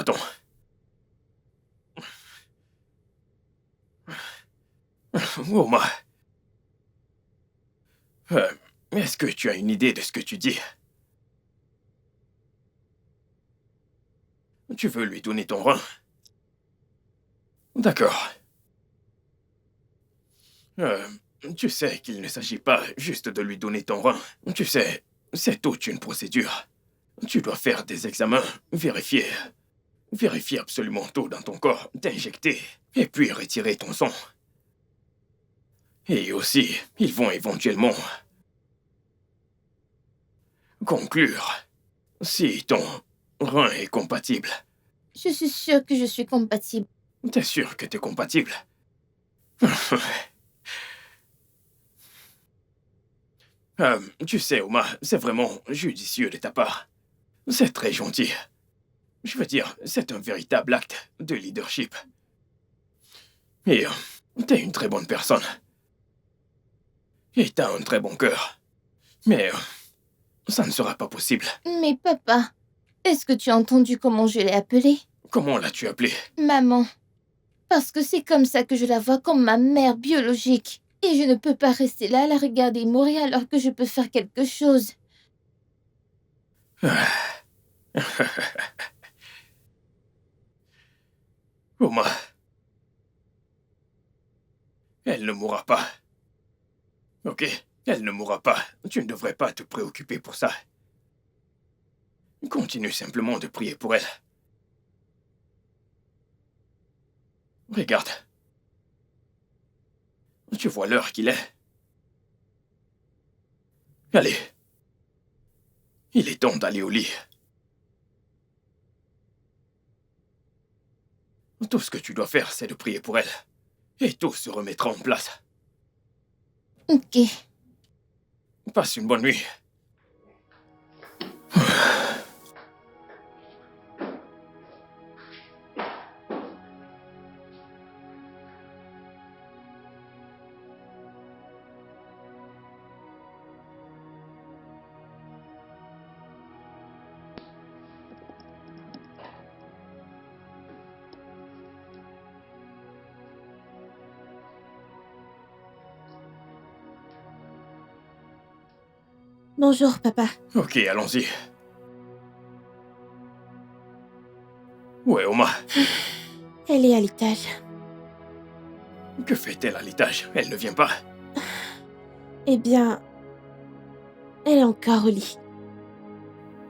Oma. Est-ce que tu as une idée de ce que tu dis? Tu veux lui donner ton rein? D'accord. Tu sais qu'il ne s'agit pas juste de lui donner ton rein. Tu sais, c'est toute une procédure. Tu dois faire des examens, vérifier absolument tout dans ton corps, t'injecter, et puis retirer ton sang. Et aussi, ils vont éventuellement conclure si ton rein est compatible. Je suis sûre que je suis compatible. T'es sûr que t'es compatible? Tu sais, Oma, c'est vraiment judicieux de ta part. C'est très gentil. Je veux dire, c'est un véritable acte de leadership. Et t'es une très bonne personne. Et t'as un très bon cœur. Mais ça ne sera pas possible. Mais papa, est-ce que tu as entendu comment je l'ai appelée? Comment l'as-tu appelée? Maman. Parce que c'est comme ça que je la vois, comme ma mère biologique. Et je ne peux pas rester là à la regarder mourir alors que je peux faire quelque chose. Oma. Elle ne mourra pas. Ok? Elle ne mourra pas. Tu ne devrais pas te préoccuper pour ça. Continue simplement de prier pour elle. Regarde. Tu vois l'heure qu'il est. Allez. Il est temps d'aller au lit. Tout ce que tu dois faire, c'est de prier pour elle. Et tout se remettra en place. Ok. Passe une bonne nuit. Bonjour, papa. Ok, allons-y. Où est Oma? Elle est à l'étage. Que fait-elle à l'étage? Elle ne vient pas. Eh bien, elle est encore au lit.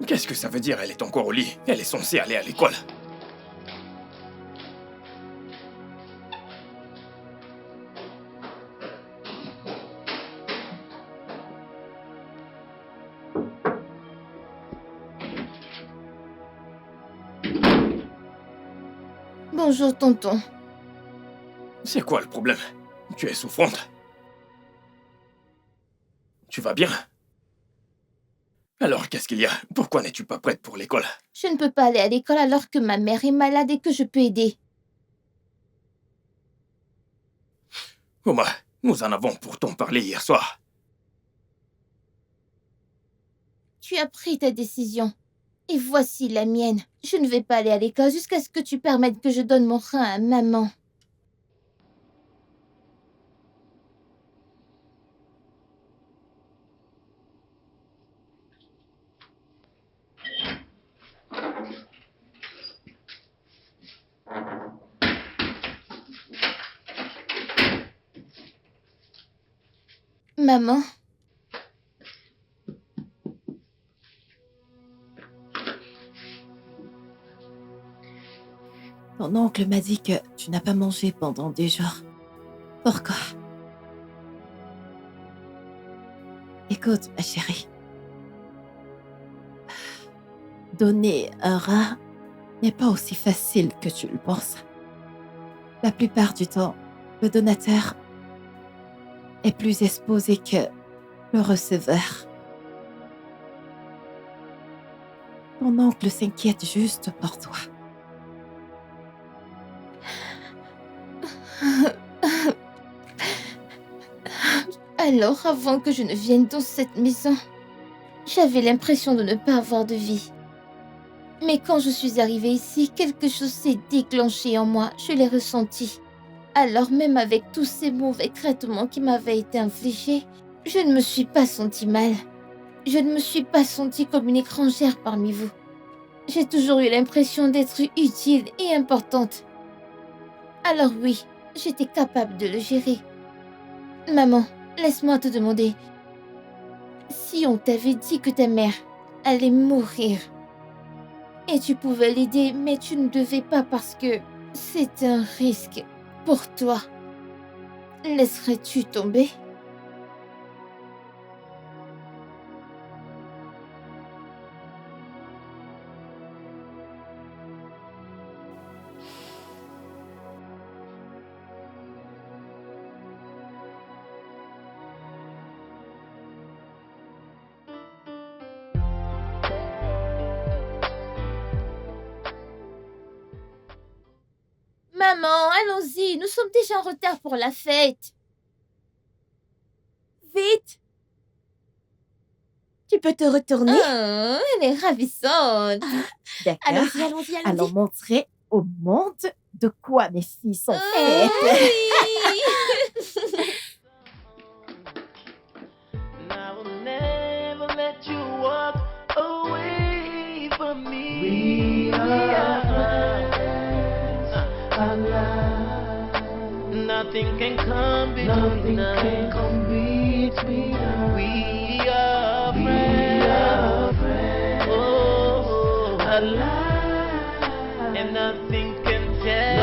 Qu'est-ce que ça veut dire, elle est encore au lit? Elle est censée aller à l'école. Bonjour, tonton. C'est quoi le problème? Tu es souffrante? Tu vas bien? Alors, qu'est-ce qu'il y a? Pourquoi n'es-tu pas prête pour l'école? Je ne peux pas aller à l'école alors que ma mère est malade et que je peux aider. Oma, nous en avons pourtant parlé hier soir. Tu as pris ta décision. Et voici la mienne. Je ne vais pas aller à l'école jusqu'à ce que tu permettes que je donne mon rein à maman. Maman, Ton oncle m'a dit que tu n'as pas mangé pendant des jours. Pourquoi? Écoute, ma chérie. Donner un rein n'est pas aussi facile que tu le penses. La plupart du temps, le donateur est plus exposé que le receveur. Ton oncle s'inquiète juste pour toi. alors avant que je ne vienne dans cette maison, j'avais l'impression de ne pas avoir de vie. Mais quand je suis arrivée ici, quelque chose s'est déclenché en moi, je l'ai ressenti. Alors même avec tous ces mauvais traitements qui m'avaient été infligés, je ne me suis pas sentie mal. Je ne me suis pas sentie comme une étrangère parmi vous. J'ai toujours eu l'impression d'être utile et importante. Alors oui, j'étais capable de le gérer. Maman, laisse-moi te demander. Si on t'avait dit que ta mère allait mourir, et tu pouvais l'aider, mais tu ne devais pas parce que c'est un risque pour toi, laisserais-tu tomber ? Maman, allons-y, nous sommes déjà en retard pour la fête. Vite, Kate, tu peux te retourner. Oh, elle est ravissante. D'accord. Allons-y, allons-y, allons-y. Allons montrer au monde de quoi mes filles sont Oh, faites. oui. And I will never let you walk away from me. We are friends. Nothing can come between us. We are friends. Oh, alive. And nothing can tear